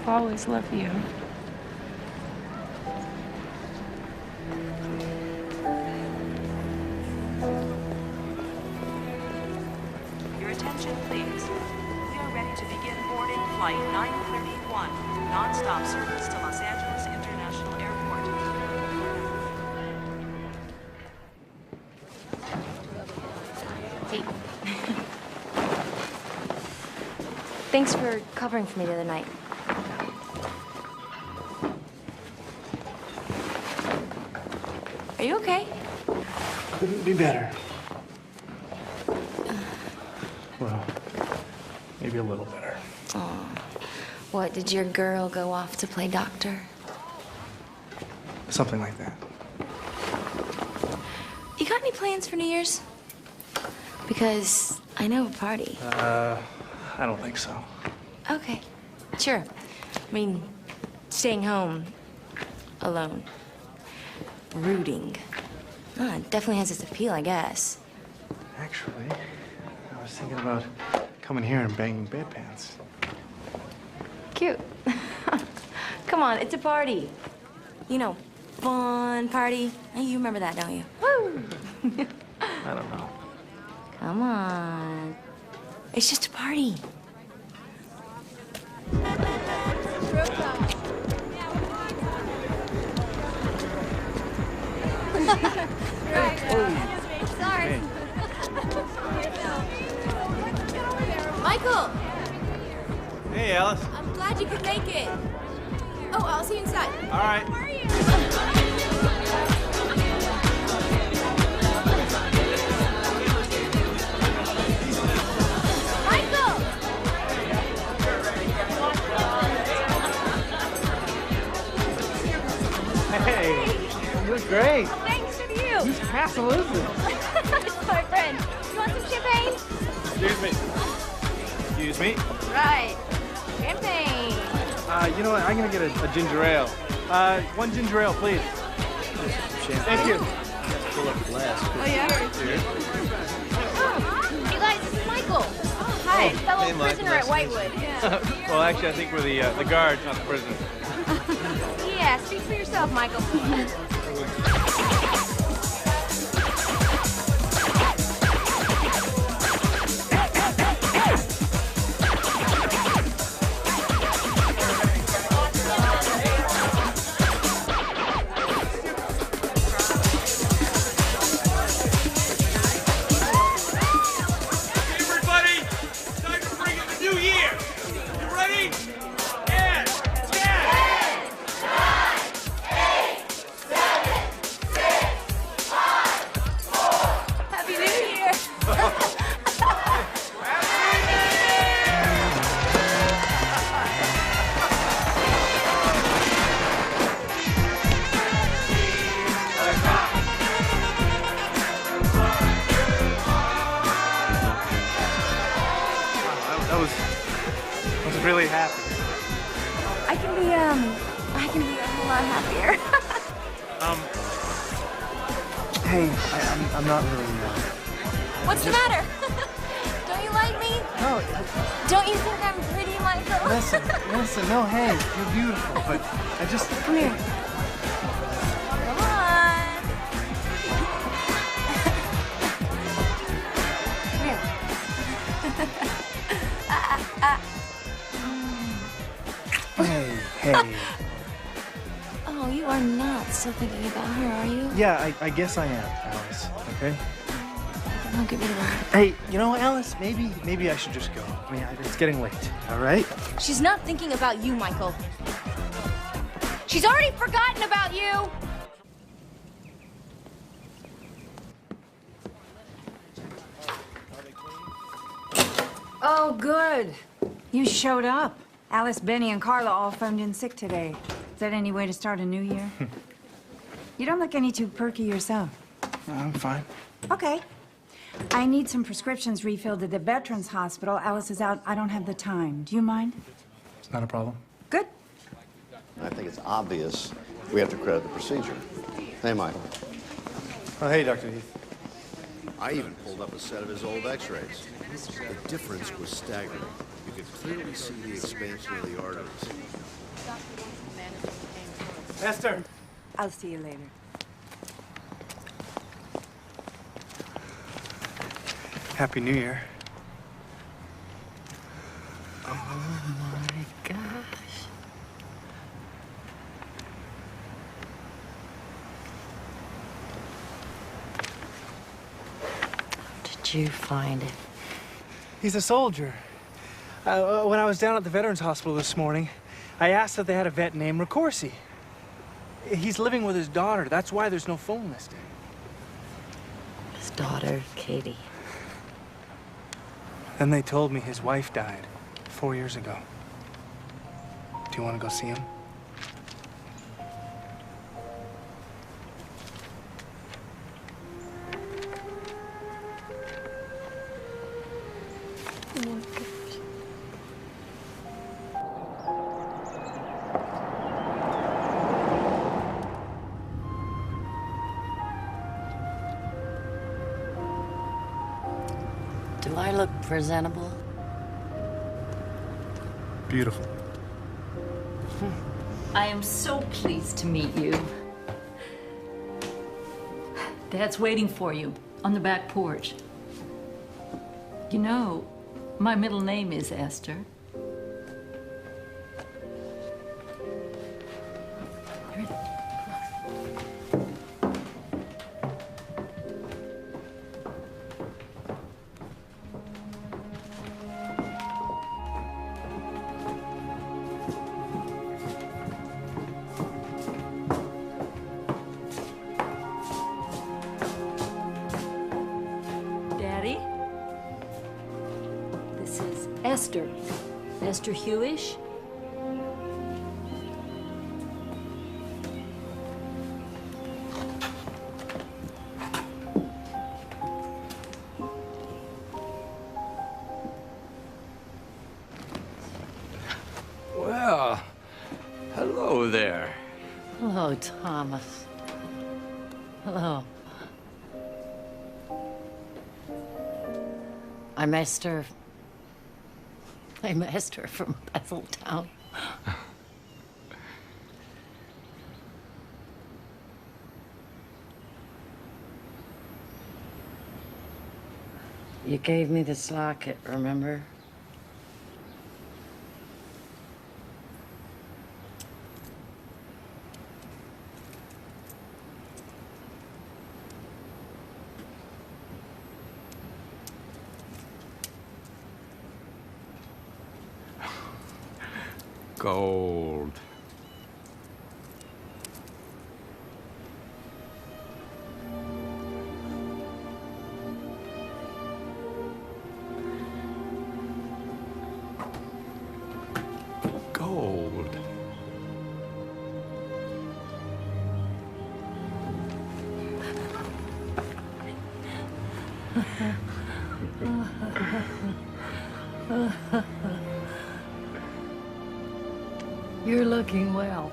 I'll always love you. Your attention, please. We are ready to begin boarding flight 931, non-stop service to Los Angeles International Airport. Hey. Thanks for covering for me the other night. Are you okay? Couldn't be better. Well, maybe a little better. Oh. What, did your girl go off to play doctor? Something like that. You got any plans for New Year's? Because I know a party. I don't think so. Okay, sure. I mean, staying home alone, brooding. Oh, it definitely has its appeal, I guess. Actually, I was thinking about coming here and banging bedpans. Cute. Come on, it's a party. You know, fun party. Hey, you remember that, don't you? Woo! I don't know. Come on. It's just a party. Sorry. Michael! Hey, Alice. I'm glad you could make it. Oh, I'll see you inside. All right. Michael! Hey, you look great. Thanks to you. Who's Pass Elizabeth? It's my friend. You want some champagne? Excuse me. Excuse me. Right. Champagne. You know what? I'm gonna get a ginger ale. One ginger ale, please. Thank you. Fill up the glass. Oh, yeah? Cheers. Oh, you guys, this is Michael. Hi, fellow Hey, Michael, prisoner at Whitewood. Well, actually, I think we're the guards, not the prisoners. Yeah, speak for yourself, Michael. Everybody, it's time to bring in the new year. You ready? 10, 10. 9, 8, 7, 6, 5, 4. Happy New Year. I was really happy. I can be a whole lot happier. Hey, I'm not really. What's the matter? Don't you like me? No. Don't you think I'm pretty, Michael? Listen, no, hey, you're beautiful, but I just. Come here. Come on. Come here. Hey. Oh, you are not still thinking about her, are you? Yeah, I guess I am, Alice. Okay. Don't get rid of her. Hey, you know, Alice, maybe I should just go. I mean, it's getting late. All right. She's not thinking about you, Michael. She's already forgotten about you. Oh, good. You showed up. Alice, Benny, and Carla all phoned in sick today. Is that any way to start a new year? You don't look any too perky yourself. I'm fine. Okay. I need some prescriptions refilled at the Veterans Hospital. Alice is out. I don't have the time. Do you mind? It's not a problem. Good. I think it's obvious we have to credit the procedure. Hey, Michael. Oh, hey, Dr. Heath. I even pulled up a set of his old x-rays. The difference was staggering. You could clearly see the expansion of the arteries. Esther! I'll see you later. Happy New Year. Oh my gosh. How did you find it? He's a soldier. When I was down at the Veterans Hospital this morning, I asked if they had a vet named Ricorsi. He's living with his daughter. That's why there's no phone listing. His daughter, Katie. Then they told me his wife died 4 years ago. Do you want to go see him? Oh my gosh. Do I look presentable? Beautiful. I am so pleased to meet you. Dad's waiting for you on the back porch. You know, my middle name is Esther. Daddy, this is Esther. Esther Hewish. Well, hello there. Hello, Thomas. Hello. I'm Esther. I'm Esther from Betheltown. You gave me this locket, remember? Gold. Gold. You're looking well.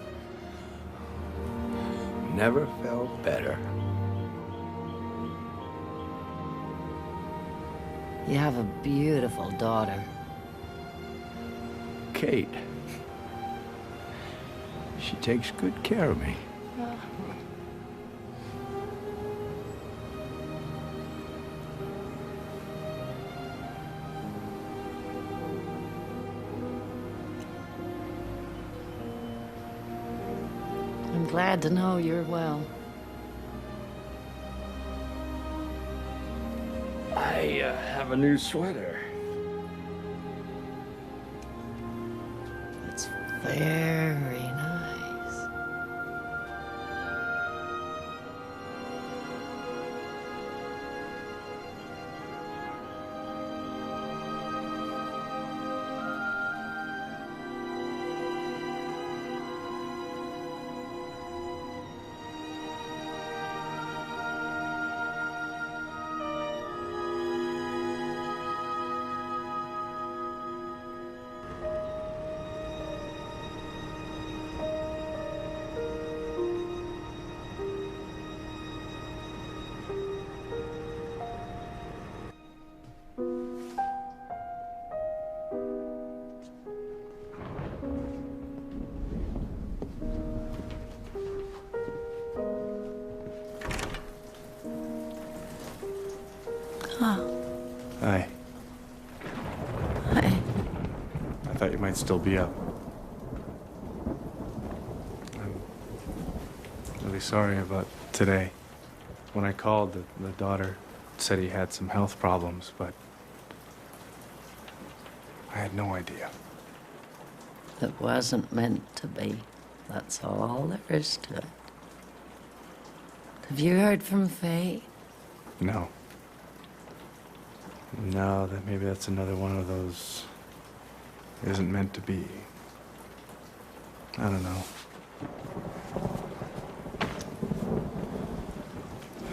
Never felt better. You have a beautiful daughter. Kate. She takes good care of me. I'm glad to know you're well. I have a new sweater. It's very nice. you might still be up. I'm really sorry about today. When I called, the daughter said he had some health problems, but I had no idea. It wasn't meant to be. That's all there is to it. Have you heard from Faye? No. No, maybe that's another one of those isn't meant to be. I don't know.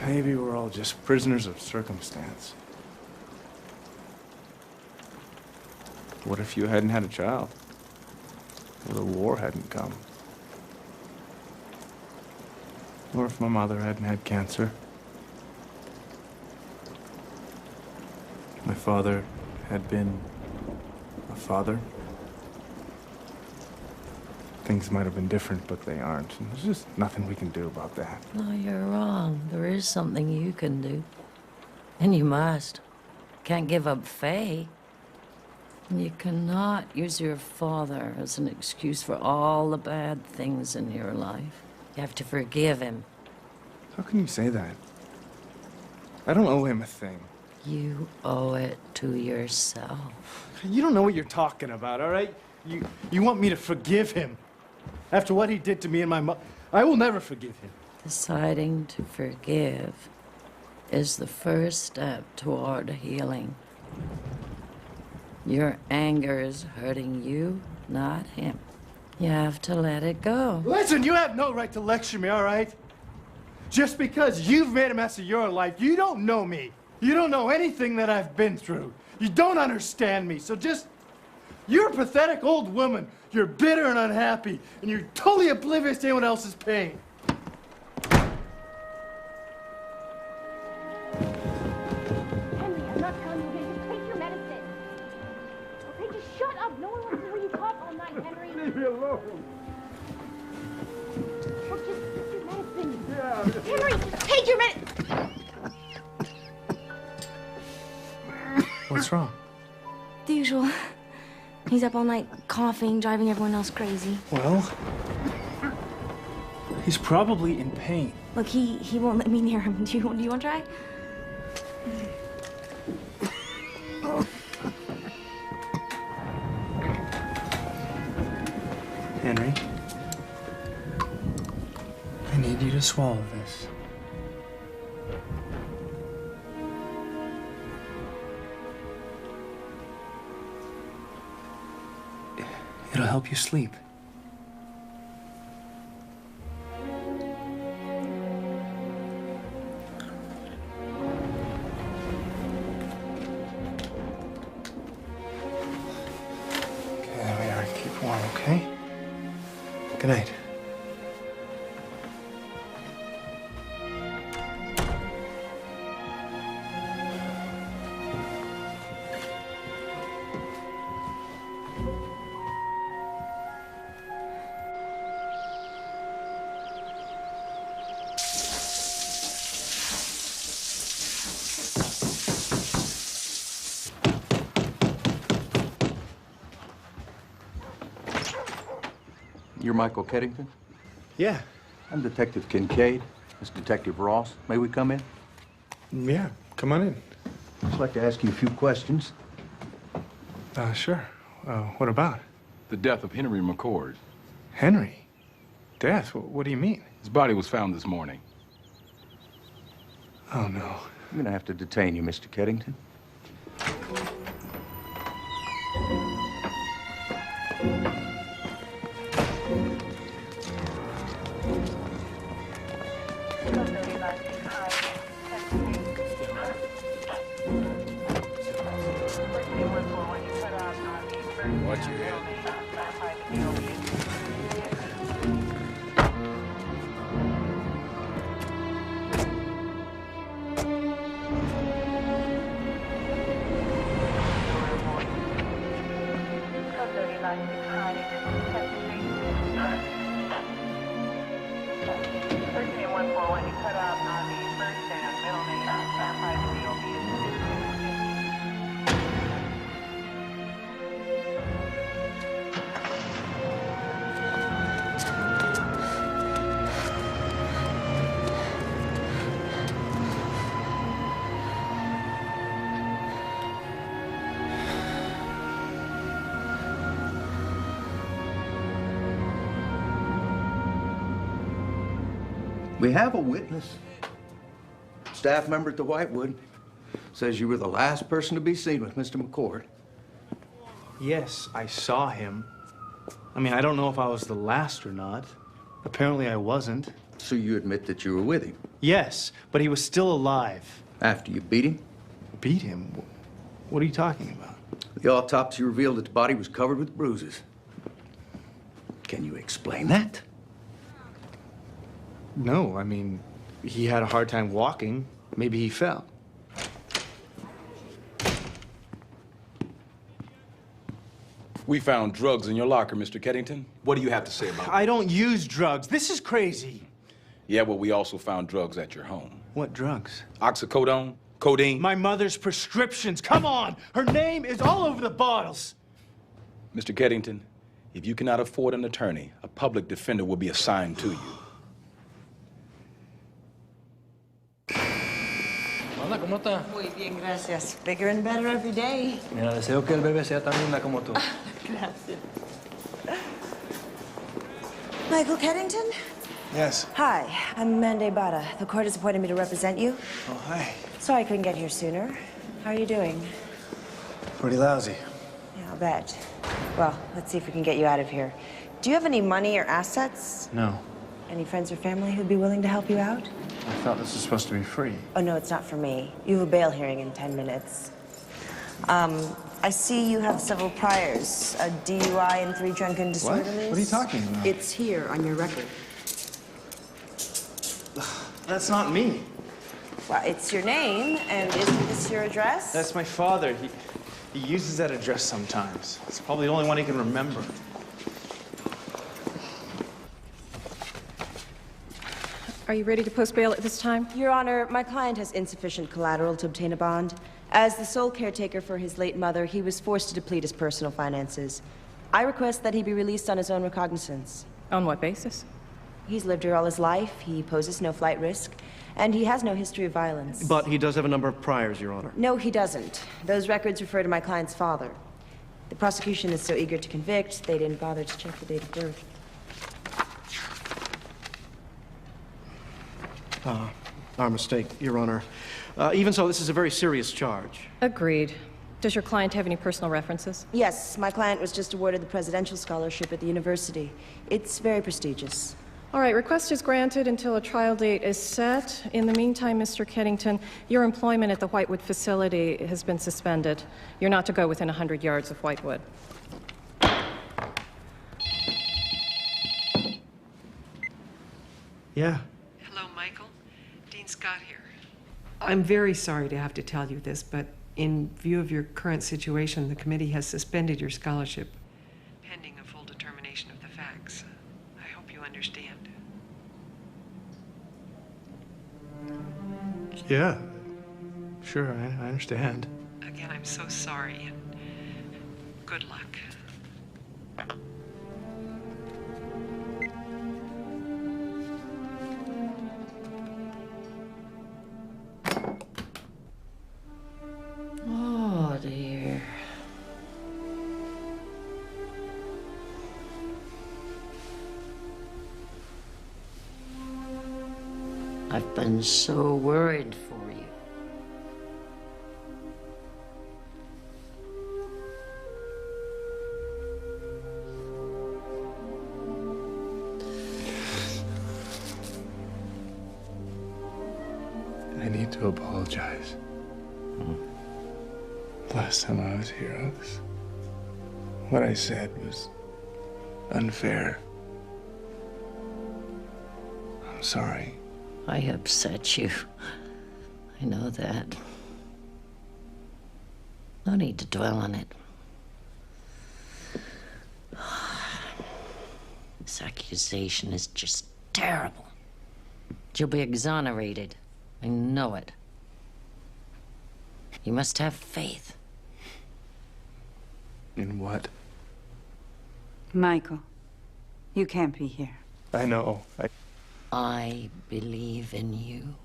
Maybe we're all just prisoners of circumstance. What if you hadn't had a child? Or the war hadn't come? Or if my mother hadn't had cancer? My father had been a father? Things might have been different, but they aren't. And there's just nothing we can do about that. No, you're wrong. There is something you can do. And you must. Can't give up Faye. You cannot use your father as an excuse for all the bad things in your life. You have to forgive him. How can you say that? I don't owe him a thing. You owe it to yourself. You don't know what you're talking about, all right? You want me to forgive him? After what he did to me and my mother, I will never forgive him. Deciding to forgive is the first step toward healing. Your anger is hurting you, not him. You have to let it go. Listen, you have no right to lecture me, all right? Just because you've made a mess of your life, you don't know me. You don't know anything that I've been through. You don't understand me, so just... You're a pathetic old woman. You're bitter and unhappy, and you're totally oblivious to anyone else's pain. Henry, I'm not telling you to take your medicine. Okay, just shut up. No one wants to hear you talk all night, Henry. Leave me alone. Look, just take your medicine. Yeah. Henry, just take your medicine. What's wrong? The usual. He's up all night coughing, driving everyone else crazy. Well, he's probably in pain. Look, he won't let me near him. Do you want to try? Henry, I need you to swallow this. It'll help you sleep. Okay, there we are. Keep warm, okay? Good night. You're Michael Keddington? Yeah. I'm Detective Kincaid. This is Detective Ross. May we come in? Yeah, come on in. I'd like to ask you a few questions. Sure. What about? The death of Henry McCord. Henry? Death? What do you mean? His body was found this morning. Oh, no. I'm gonna have to detain you, Mr. Keddington. Watch your head. We have a witness. Staff member at the Whitewood says you were the last person to be seen with Mr. McCord. Yes, I saw him. I mean, I don't know if I was the last or not. Apparently I wasn't. So you admit that you were with him? Yes, but he was still alive. After you beat him? Beat him? What are you talking about? The autopsy revealed that the body was covered with bruises. Can you explain that? No, I mean, he had a hard time walking. Maybe he fell. We found drugs in your locker, Mr. Keddington. What do you have to say about it? I don't use drugs. This is crazy. Yeah, well, we also found drugs at your home. What drugs? Oxycodone, codeine. My mother's prescriptions. Come on! Her name is all over the bottles. Mr. Keddington, if you cannot afford an attorney, a public defender will be assigned to you. Hola, ¿cómo está? Muy bien, gracias. Bigger and better every day. Mira, deseo que el bebé sea tan linda como tú. Gracias. Michael Keddington? Yes. Hi, I'm Amanda Ibarra. The court has appointed me to represent you. Oh, hi. Sorry I couldn't get here sooner. How are you doing? Pretty lousy. Yeah, I'll bet. Well, let's see if we can get you out of here. Do you have any money or assets? No. Any friends or family who'd be willing to help you out? I thought this was supposed to be free. Oh, no, it's not for me. You have a bail hearing in 10 minutes. I see you have several priors. A DUI and 3 drunken disorderlies. What are you talking about? It's here on your record. That's not me. Well, it's your name, and isn't this your address? That's my father. He uses that address sometimes. It's probably the only one he can remember. Are you ready to post bail at this time? Your Honor, my client has insufficient collateral to obtain a bond. As the sole caretaker for his late mother, he was forced to deplete his personal finances. I request that he be released on his own recognizance. On what basis? He's lived here all his life, he poses no flight risk, and he has no history of violence. But he does have a number of priors, Your Honor. No, he doesn't. Those records refer to my client's father. The prosecution is so eager to convict, they didn't bother to check the date of birth. Our mistake, Your Honor. Even so, this is a very serious charge. Agreed. Does your client have any personal references? Yes, my client was just awarded the presidential scholarship at the university. It's very prestigious. All right, request is granted until a trial date is set. In the meantime, Mr. Keddington, your employment at the Whitewood facility has been suspended. You're not to go within 100 yards of Whitewood. Yeah. Hello, Michael. Dean Scott here. I'm very sorry to have to tell you this, but in view of your current situation, the committee has suspended your scholarship. Pending a full determination of the facts. I hope you understand. Yeah. Sure, I understand. Again, I'm so sorry, and good luck. Oh, dear. I've been so worried for you. I need to apologize. Last time I was here, what I said was unfair. I'm sorry. I upset you. I know that. No need to dwell on it. This accusation is just terrible. You'll be exonerated. I know it. You must have faith. In what? Michael, you can't be here. I know. I believe in you.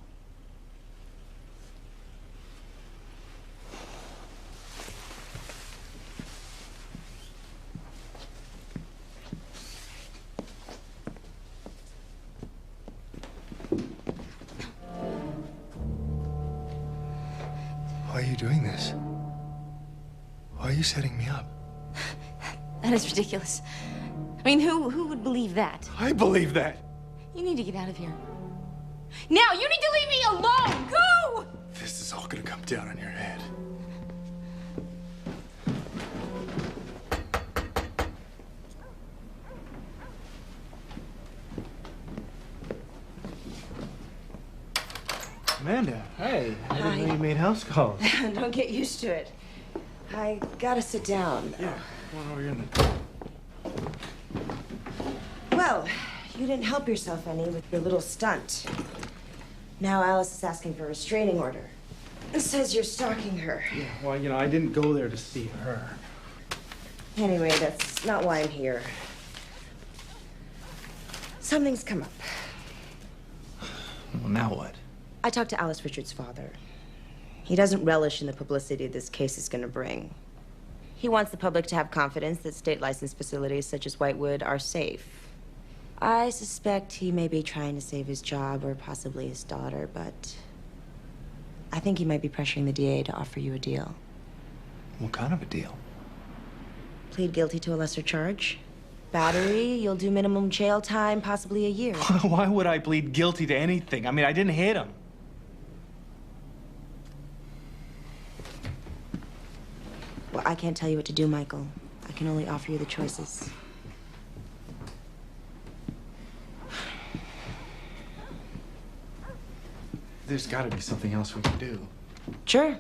you doing this? Why are you setting me up? That is ridiculous. I mean, who would believe that? I believe that. You need to get out of here. Now, you need to leave me alone! Go! This is all gonna come down on your head. Amanda, hey. I didn't know you made house calls. Don't get used to it. I gotta sit down. Yeah, come on over here then. Well, you didn't help yourself any with your little stunt. Now Alice is asking for a restraining order. And says you're stalking her. Yeah, well, you know, I didn't go there to see her. Anyway, that's not why I'm here. Something's come up. Well, now what? I talked to Alice Richards' father. He doesn't relish in the publicity this case is going to bring. He wants the public to have confidence that state-licensed facilities such as Whitewood are safe. I suspect he may be trying to save his job or possibly his daughter, but I think he might be pressuring the DA to offer you a deal. What kind of a deal? Plead guilty to a lesser charge. Battery, you'll do minimum jail time, possibly a year. Why would I plead guilty to anything? I mean, I didn't hit him. Well, I can't tell you what to do, Michael. I can only offer you the choices. There's got to be something else we can do. Sure.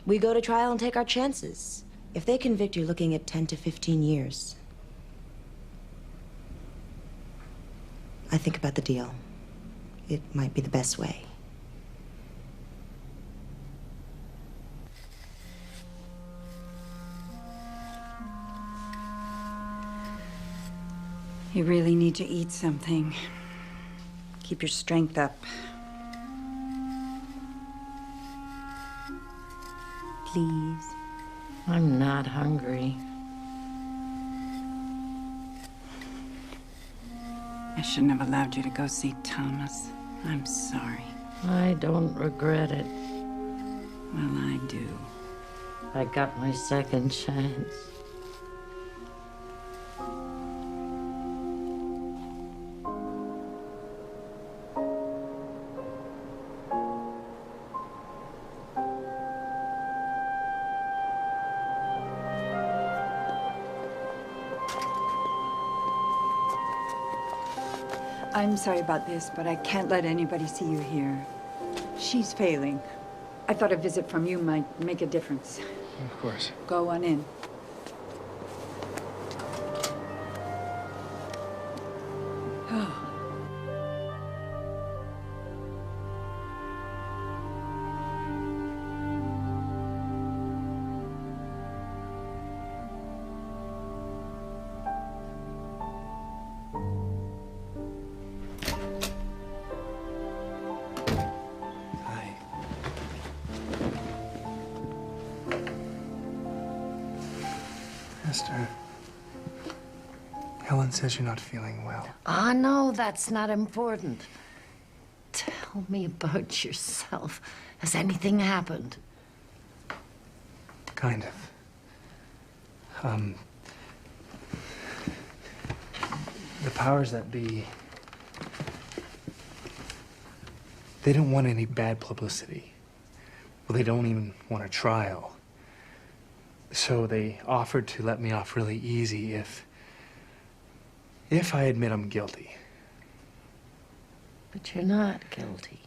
We go to trial and take our chances. If they convict, you're looking at 10 to 15 years. I think about the deal. It might be the best way. You really need to eat something. Keep your strength up. Please. I'm not hungry. I shouldn't have allowed you to go see Thomas. I'm sorry. I don't regret it. Well, I do. I got my second chance. I'm sorry about this, but I can't let anybody see you here. She's failing. I thought a visit from you might make a difference. Of course. Go on in. Esther, Helen says you're not feeling well. Ah, no, that's not important. Tell me about yourself. Has anything happened? Kind of. The powers that be, they don't want any bad publicity. Well, they don't even want a trial. So they offered to let me off really easy if I admit I'm guilty. But you're not guilty.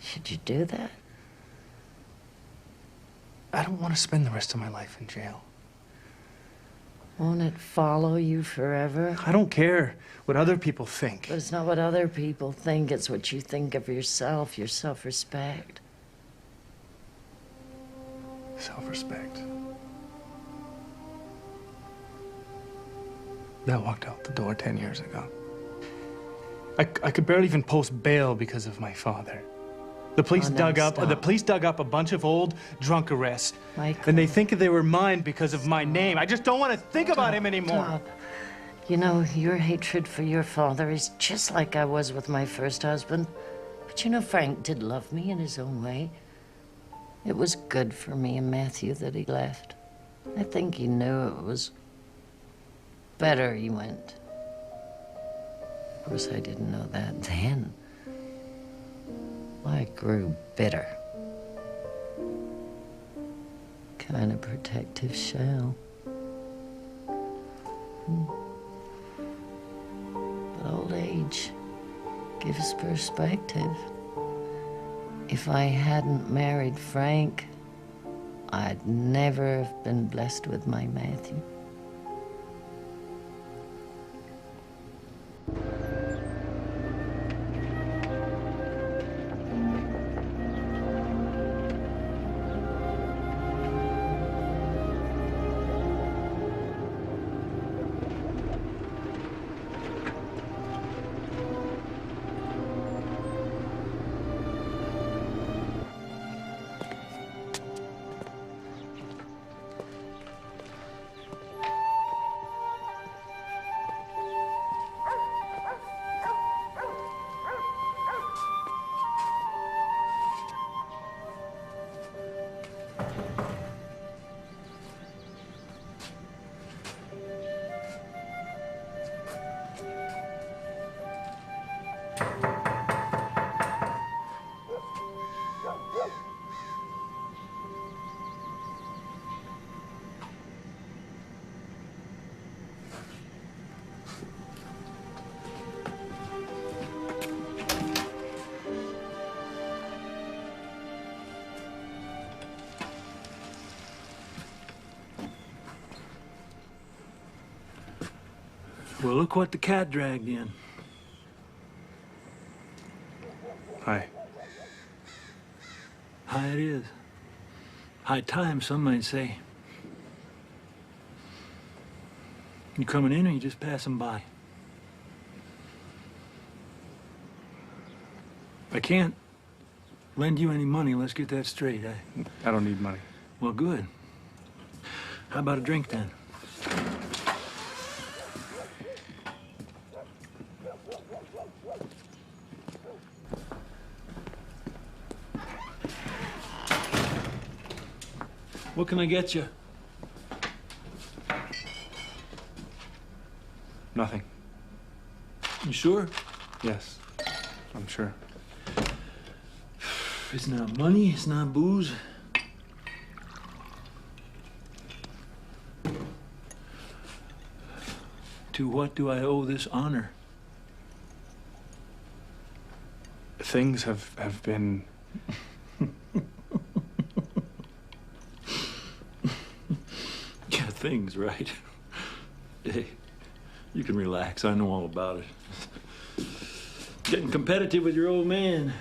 Should you do that? I don't want to spend the rest of my life in jail. Won't it follow you forever? I don't care what other people think. But it's not what other people think, it's what you think of yourself, your self-respect. Self-respect. That walked out the door 10 years ago. I could barely even post bail because of my father. The police dug up a bunch of old drunk arrests. Michael. And they think they were mine because of my name. I just don't want to think about him anymore. Stop. You know, your hatred for your father is just like I was with my first husband. But But you know, Frank did love me in his own way. It was good for me and Matthew that he left. I think he knew it was better he went. Of course, I didn't know that then. I grew bitter. Kind of protective shell. But old age gives perspective. If I hadn't married Frank, I'd never have been blessed with my Matthew. Well, look what the cat dragged in. Hi. High it is. High time, some might say. You coming in or you just passing by? I can't lend you any money. Let's get that straight. I don't need money. Well, good. How about a drink then? What can I get you? Nothing. You sure? Yes, I'm sure. It's not money, it's not booze. To what do I owe this honor? Things have been... Yeah, things, right? Hey, you can relax. I know all about it. Getting competitive with your old man.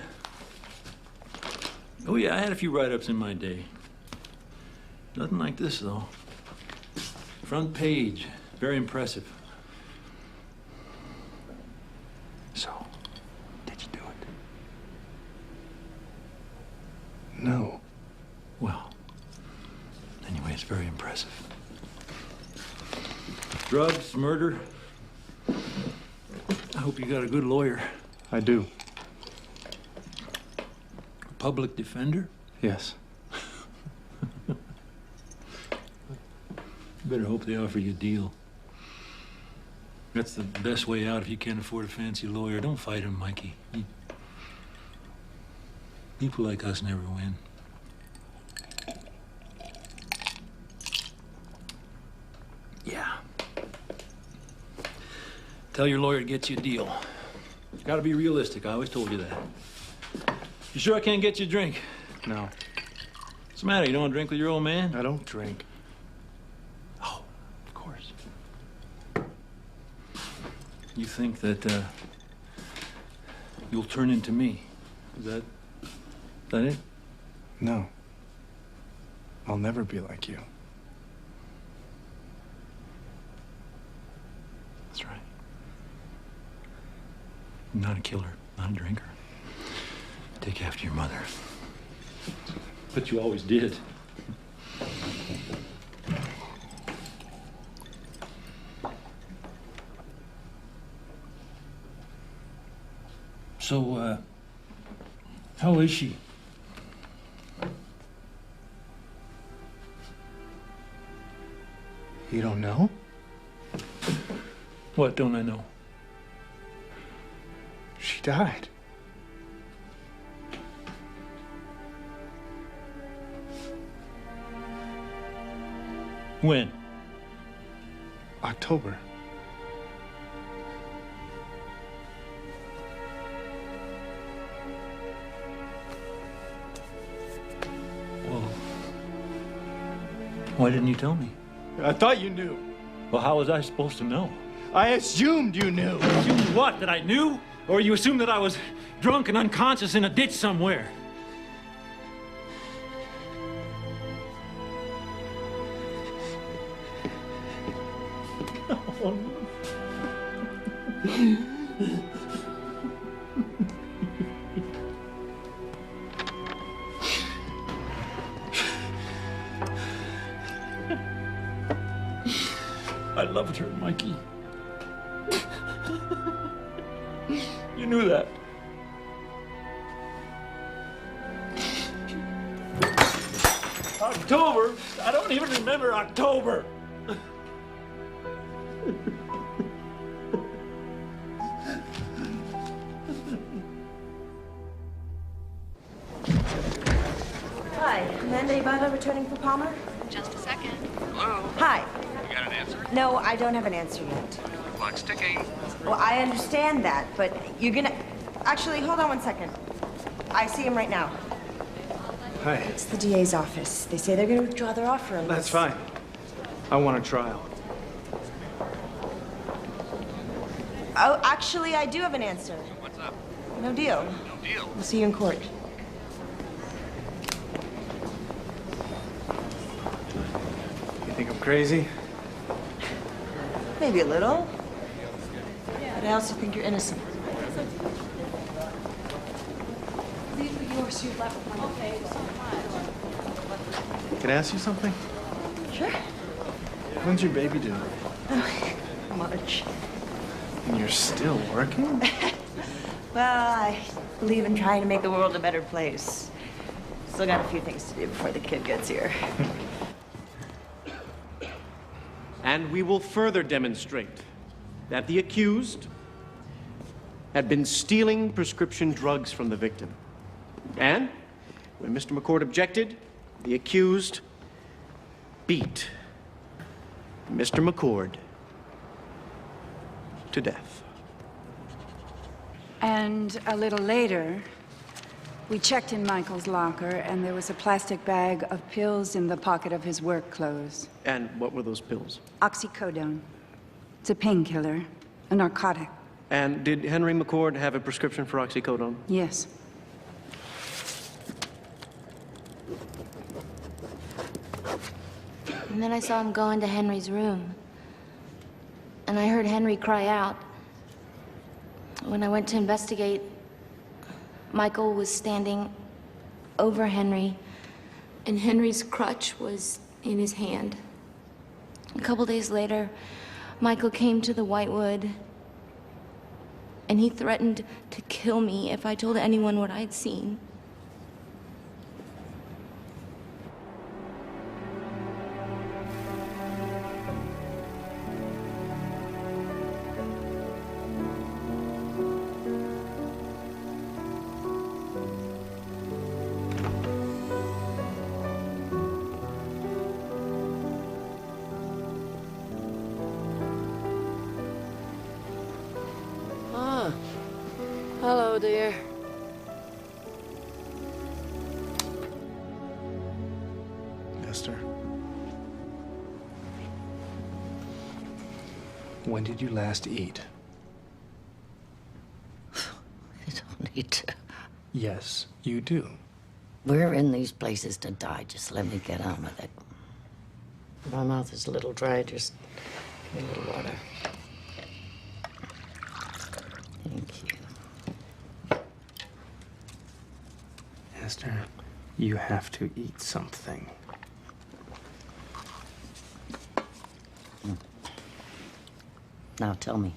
Oh, yeah, I had a few write-ups in my day. Nothing like this, though. Front page. Very impressive. So, did you do it? No. Well, anyway, it's very impressive. Drugs, murder. I hope you got a good lawyer. I do. Public defender? Yes. Better hope they offer you a deal. That's the best way out if you can't afford a fancy lawyer. Don't fight him, Mikey. People like us never win. Yeah. Tell your lawyer to get you a deal. Gotta be realistic. I always told you that. You sure I can't get you a drink? No. What's the matter? You don't want to drink with your old man? I don't drink. Oh, of course. You think that, you'll turn into me? Is that it? No. I'll never be like you. That's right. I'm not a killer, not a drinker. Take after your mother. But you always did. So, How is she? You don't know? What don't I know? She died. When? October. Well, why didn't you tell me? I thought you knew. Well, how was I supposed to know? I assumed you knew. Assumed what? That I knew? Or you assumed that I was drunk and unconscious in a ditch somewhere? I loved her, Mikey. You knew that. October? I don't even remember October. Hi, Amanda Ibarra returning for Palmer? Just a second. Hello? Hi. You got an answer? No, I don't have an answer yet. The clock's ticking. Well, I understand that, but you're gonna... Actually, hold on one second. I see him right now. Hi. It's the DA's office. They say they're gonna withdraw their offer unless... That's fine. I want a trial. Oh, actually, I do have an answer. What's up? No deal. No deal. We'll see you in court. You think I'm crazy? Maybe a little. But I also think you're innocent. Can I ask you something? Sure. When's your baby due? March. And you're still working? Well, I believe in trying to make the world a better place. Still got a few things to do before the kid gets here. And we will further demonstrate that the accused had been stealing prescription drugs from the victim. And when Mr. McCord objected, the accused beat Mr. McCord to death. And a little later, we checked in Michael's locker, and there was a plastic bag of pills in the pocket of his work clothes. And what were those pills? Oxycodone. It's a painkiller, a narcotic. And did Henry McCord have a prescription for oxycodone? Yes. And then I saw him go into Henry's room. And I heard Henry cry out. When I went to investigate, Michael was standing over Henry, and Henry's crutch was in his hand. A couple days later, Michael came to the Whitewood, and he threatened to kill me if I told anyone what I'd seen. Hello, dear. Esther. When did you last eat? You don't need to. Yes, you do. We're in these places to die. Just let me get on with it. My mouth is a little dry. Just give me a little water. Thank you. Esther, you have to eat something. Now tell me,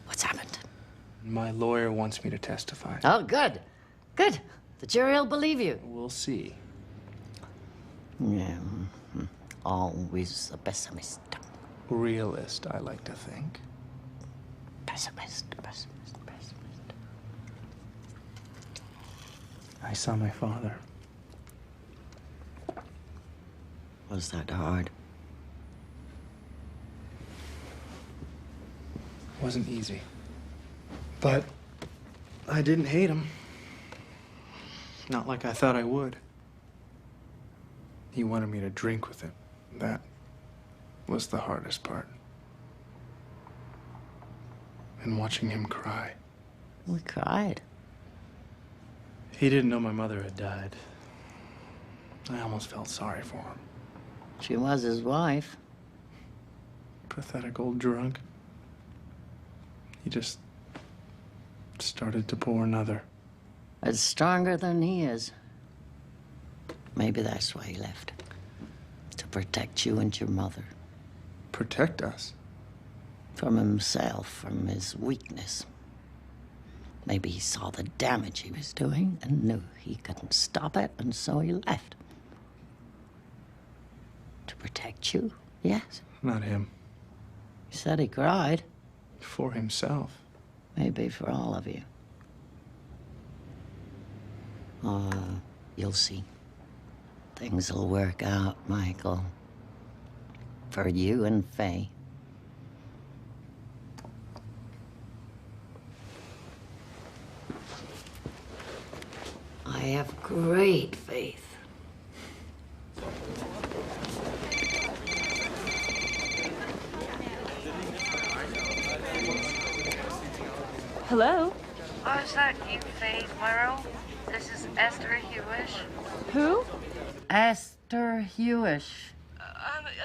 what's happened? My lawyer wants me to testify. Oh, good. Good. The jury will believe you. We'll see. Yeah. Always a pessimist. Realist, I like to think. Pessimist. I saw my father. Was that hard? Wasn't easy. But I didn't hate him. Not like I thought I would. He wanted me to drink with him. That was the hardest part. And watching him cry. We cried. He didn't know my mother had died. I almost felt sorry for him. She was his wife. Pathetic old drunk. He just started to pour another. It's stronger than he is. Maybe that's why he left. To protect you and your mother. Protect us? From himself, from his weakness. Maybe he saw the damage he was doing and knew he couldn't stop it, and so he left. To protect you, yes. Not him. He said he cried. For himself. Maybe for all of you. Oh, you'll see. Things will work out, Michael. For you and Faye. I have great faith. Hello? Oh, is that you, Faye Claro? This is Esther Hewish. Who? Esther Hewish.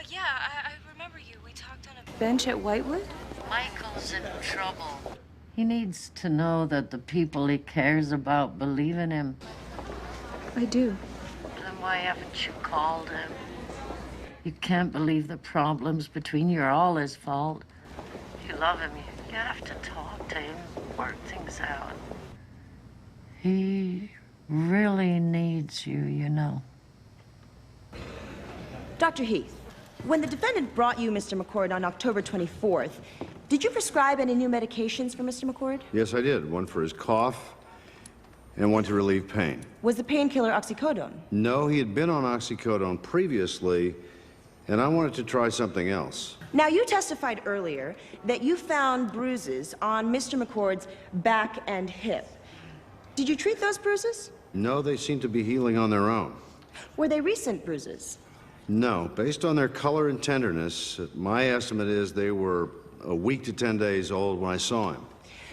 Yeah, I remember you. We talked on a Bench at Whitewood? Michael's in trouble. He needs to know that the people he cares about believe in him. I do. Then why haven't you called him? You can't believe the problems between you are all his fault. You love him. You have to talk to him, work things out. He really needs you, you know. Dr. Heath, when the defendant brought you Mr. McCord on October 24th, did you prescribe any new medications for Mr. McCord? Yes, I did. One for his cough and one to relieve pain. Was the painkiller oxycodone? No, he had been on oxycodone previously, and I wanted to try something else. Now, you testified earlier that you found bruises on Mr. McCord's back and hip. Did you treat those bruises? No, they seem to be healing on their own. Were they recent bruises? No, based on their color and tenderness, my estimate is they were a week to 10 days old when I saw him.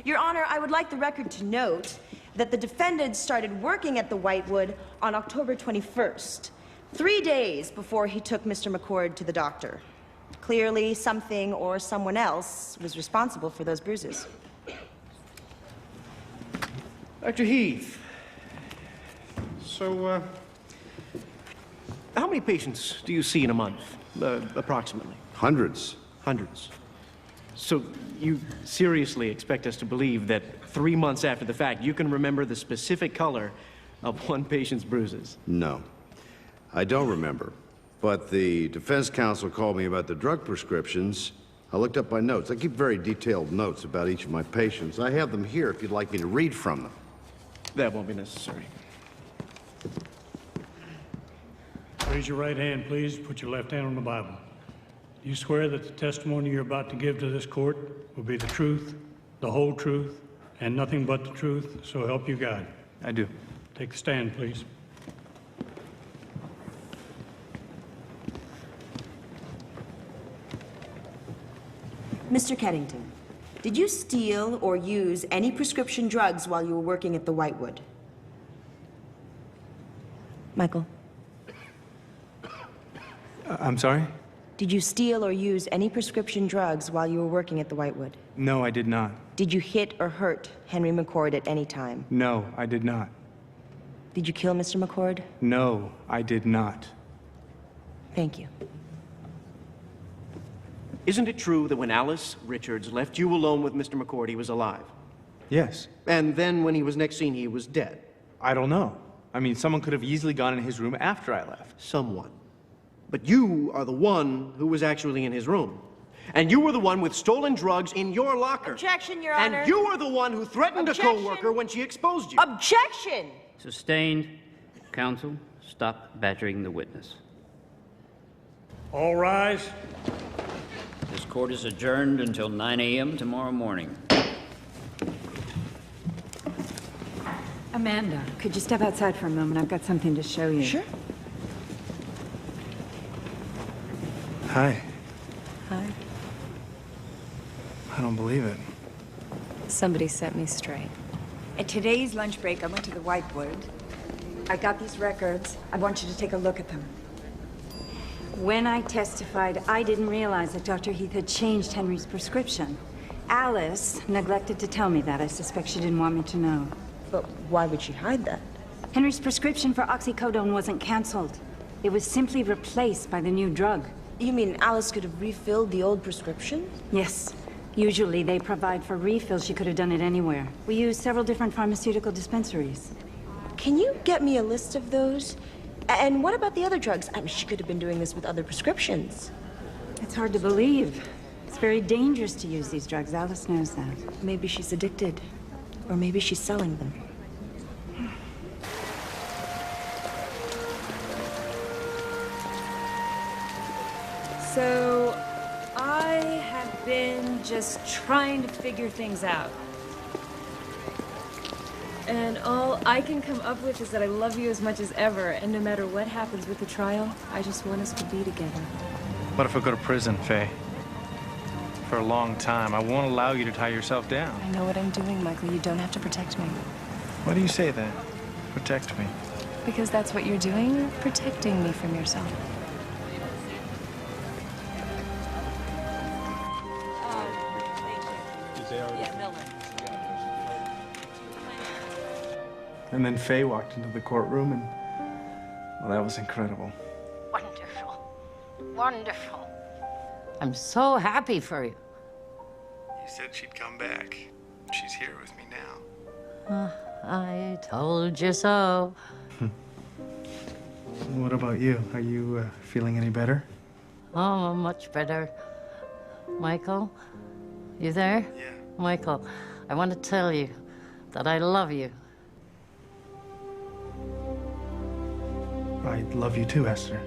Your Honor, I would like the record to note that the defendant started working at the Whitewood on October 21st, 3 days before he took Mr. McCord to the doctor. Clearly, something or someone else was responsible for those bruises. Dr. Heath, so, how many patients do you see in a month, approximately? Hundreds. Hundreds. So you seriously expect us to believe that 3 months after the fact, you can remember the specific color of one patient's bruises? No, I don't remember. But the defense counsel called me about the drug prescriptions. I looked up my notes. I keep very detailed notes about each of my patients. I have them here if you'd like me to read from them. That won't be necessary. Raise your right hand, please. Put your left hand on the Bible. Do you swear that the testimony you're about to give to this court will be the truth, the whole truth, and nothing but the truth, so help you God? I do. Take the stand, please. Mr. Keddington, did you steal or use any prescription drugs while you were working at the Whitewood? Michael? I'm sorry? Did you steal or use any prescription drugs while you were working at the Whitewood? No, I did not. Did you hit or hurt Henry McCord at any time? No, I did not. Did you kill Mr. McCord? No, I did not. Thank you. Isn't it true that when Alice Richards left you alone with Mr. McCord, he was alive? Yes. And then when he was next seen, he was dead. I don't know. I mean, someone could have easily gone in his room after I left. Someone. But you are the one who was actually in his room. And you were the one with stolen drugs in your locker. Objection, Your Honor. And you were the one who threatened Objection. a co-worker when she exposed you. Objection! Sustained. Counsel, stop badgering the witness. All rise. This court is adjourned until 9 a.m. tomorrow morning. Amanda, could you step outside for a moment? I've got something to show you. Sure. Hi. Hi. I don't believe it. Somebody set me straight. At today's lunch break, I went to the Whitewood. I got these records. I want you to take a look at them. When I testified, I didn't realize that Dr. Heath had changed Henry's prescription. Alice neglected to tell me that. I suspect she didn't want me to know. But why would she hide that? Henry's prescription for oxycodone wasn't canceled. It was simply replaced by the new drug. You mean Alice could have refilled the old prescription? Yes. Usually they provide for refills. She could have done it anywhere. We use several different pharmaceutical dispensaries. Can you get me a list of those? And what about the other drugs? I mean, she could have been doing this with other prescriptions. It's hard to believe. It's very dangerous to use these drugs. Alice knows that. Maybe she's addicted. Or maybe she's selling them. So, I have been just trying to figure things out. And all I can come up with is that I love you as much as ever, and no matter what happens with the trial, I just want us to be together. What if I go to prison, Faye? For a long time. I won't allow you to tie yourself down. I know what I'm doing, Michael. You don't have to protect me. Why do you say that? Protect me. Because that's what you're doing. You're protecting me from yourself. And then Faye walked into the courtroom and, well, that was incredible. Wonderful. Wonderful. I'm so happy for you. You said she'd come back. She's here with me now. I told you so. What about you? Are you feeling any better? Oh, much better. Michael, you there? Yeah. Michael, I want to tell you that I love you. I love you too, Esther.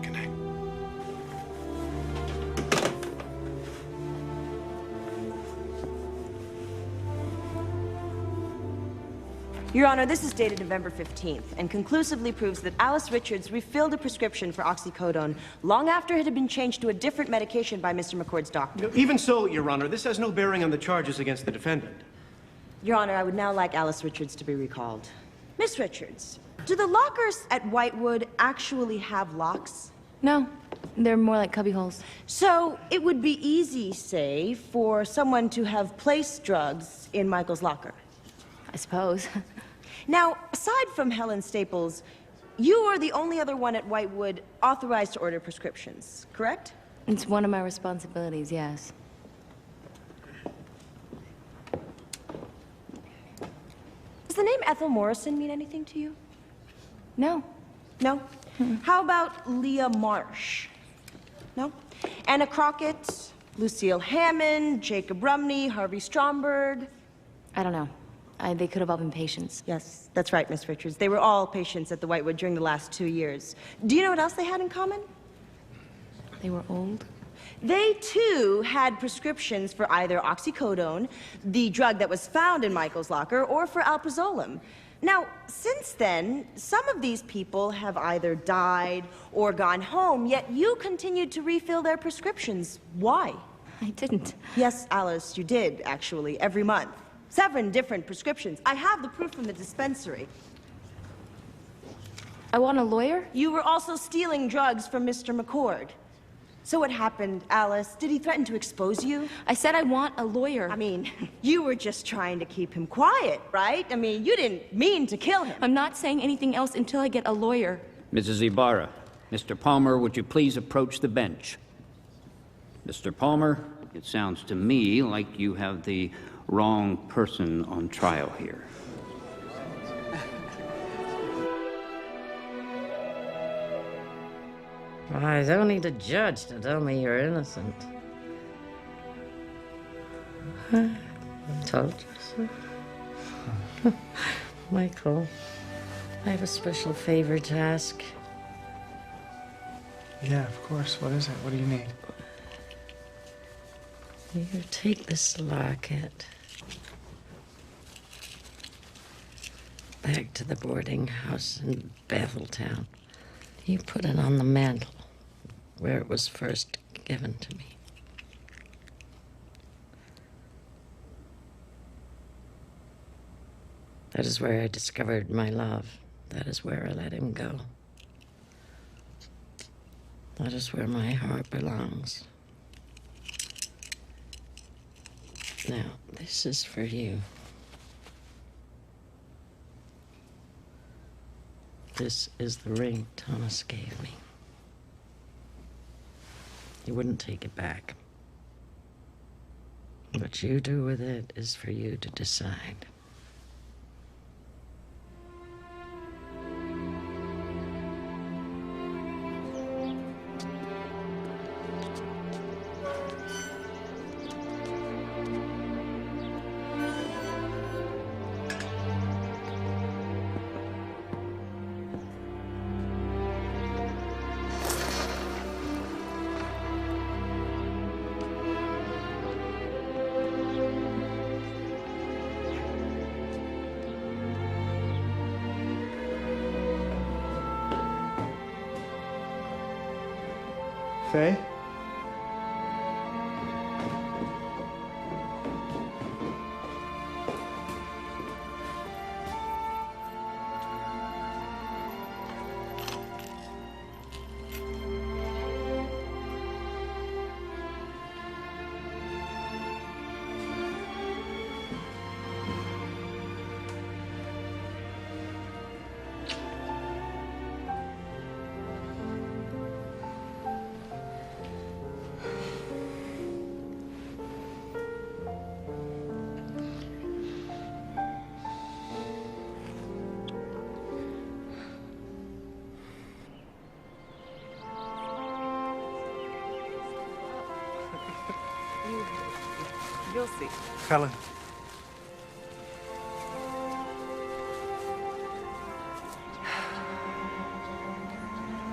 Good night. Your Honor, this is dated November 15th and conclusively proves that Alice Richards refilled a prescription for oxycodone long after it had been changed to a different medication by Mr. McCord's doctor. Even so, Your Honor, this has no bearing on the charges against the defendant. Your Honor, I would now like Alice Richards to be recalled. Miss Richards, do the lockers at Whitewood actually have locks? No, they're more like cubby holes. So it would be easy, say, for someone to have placed drugs in Michael's locker? I suppose. Now, aside from Helen Staples, you are the only other one at Whitewood authorized to order prescriptions, correct? It's one of my responsibilities, yes. Does the name Ethel Morrison mean anything to you? No. No? How about Leah Marsh? No? Anna Crockett, Lucille Hammond, Jacob Rumney, Harvey Stromberg? I don't know. They could have all been patients. Yes, that's right, Miss Richards. They were all patients at the Whitewood during the last 2 years. Do you know what else they had in common? They were old? They, too, had prescriptions for either oxycodone, the drug that was found in Michael's locker, or for alprazolam. Now, since then, some of these people have either died or gone home, yet you continued to refill their prescriptions. Why? I didn't. Yes, Alice, you did, actually, every month. 7 different prescriptions. I have the proof from the dispensary. I want a lawyer? You were also stealing drugs from Mr. McCord. So what happened, Alice? Did he threaten to expose you? I said I want a lawyer. I mean, you were just trying to keep him quiet, right? I mean, you didn't mean to kill him. I'm not saying anything else until I get a lawyer. Mrs. Ibarra, Mr. Palmer, would you please approach the bench? Mr. Palmer, It sounds to me like you have the wrong person on trial here. I don't need a judge to tell me you're innocent. I told you so. Michael, I have a special favor to ask. Yeah, of course. What is it? What do you need? You take this locket back to the boarding house in Betheltown. You put it on the mantle where it was first given to me. That is where I discovered my love. That is where I let him go. That is where my heart belongs. Now, this is for you. This is the ring Thomas gave me. He wouldn't take it back. What you do with it is for you to decide. Faye? You'll see. Helen.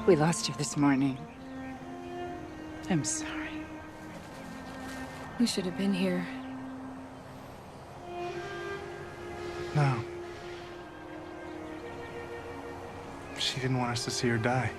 We lost you this morning. I'm sorry. You should have been here. No. She didn't want us to see her die.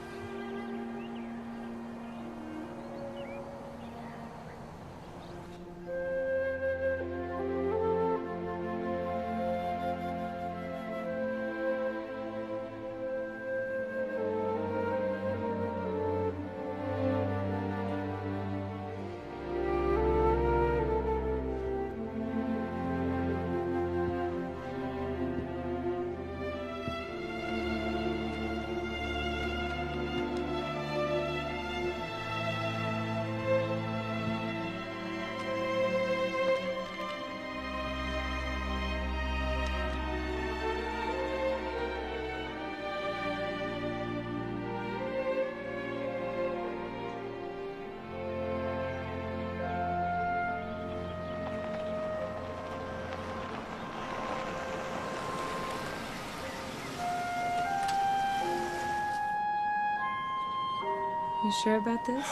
You sure about this?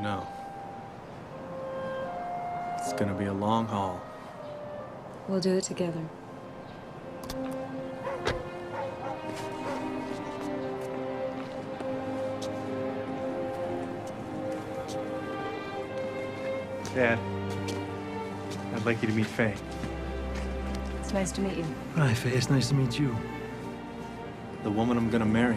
No. It's gonna be a long haul. We'll do it together. Dad, I'd like you to meet Faye. It's nice to meet you. Hi, Faye. It's nice to meet you. The woman I'm gonna marry.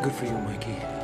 Good for you, Mikey.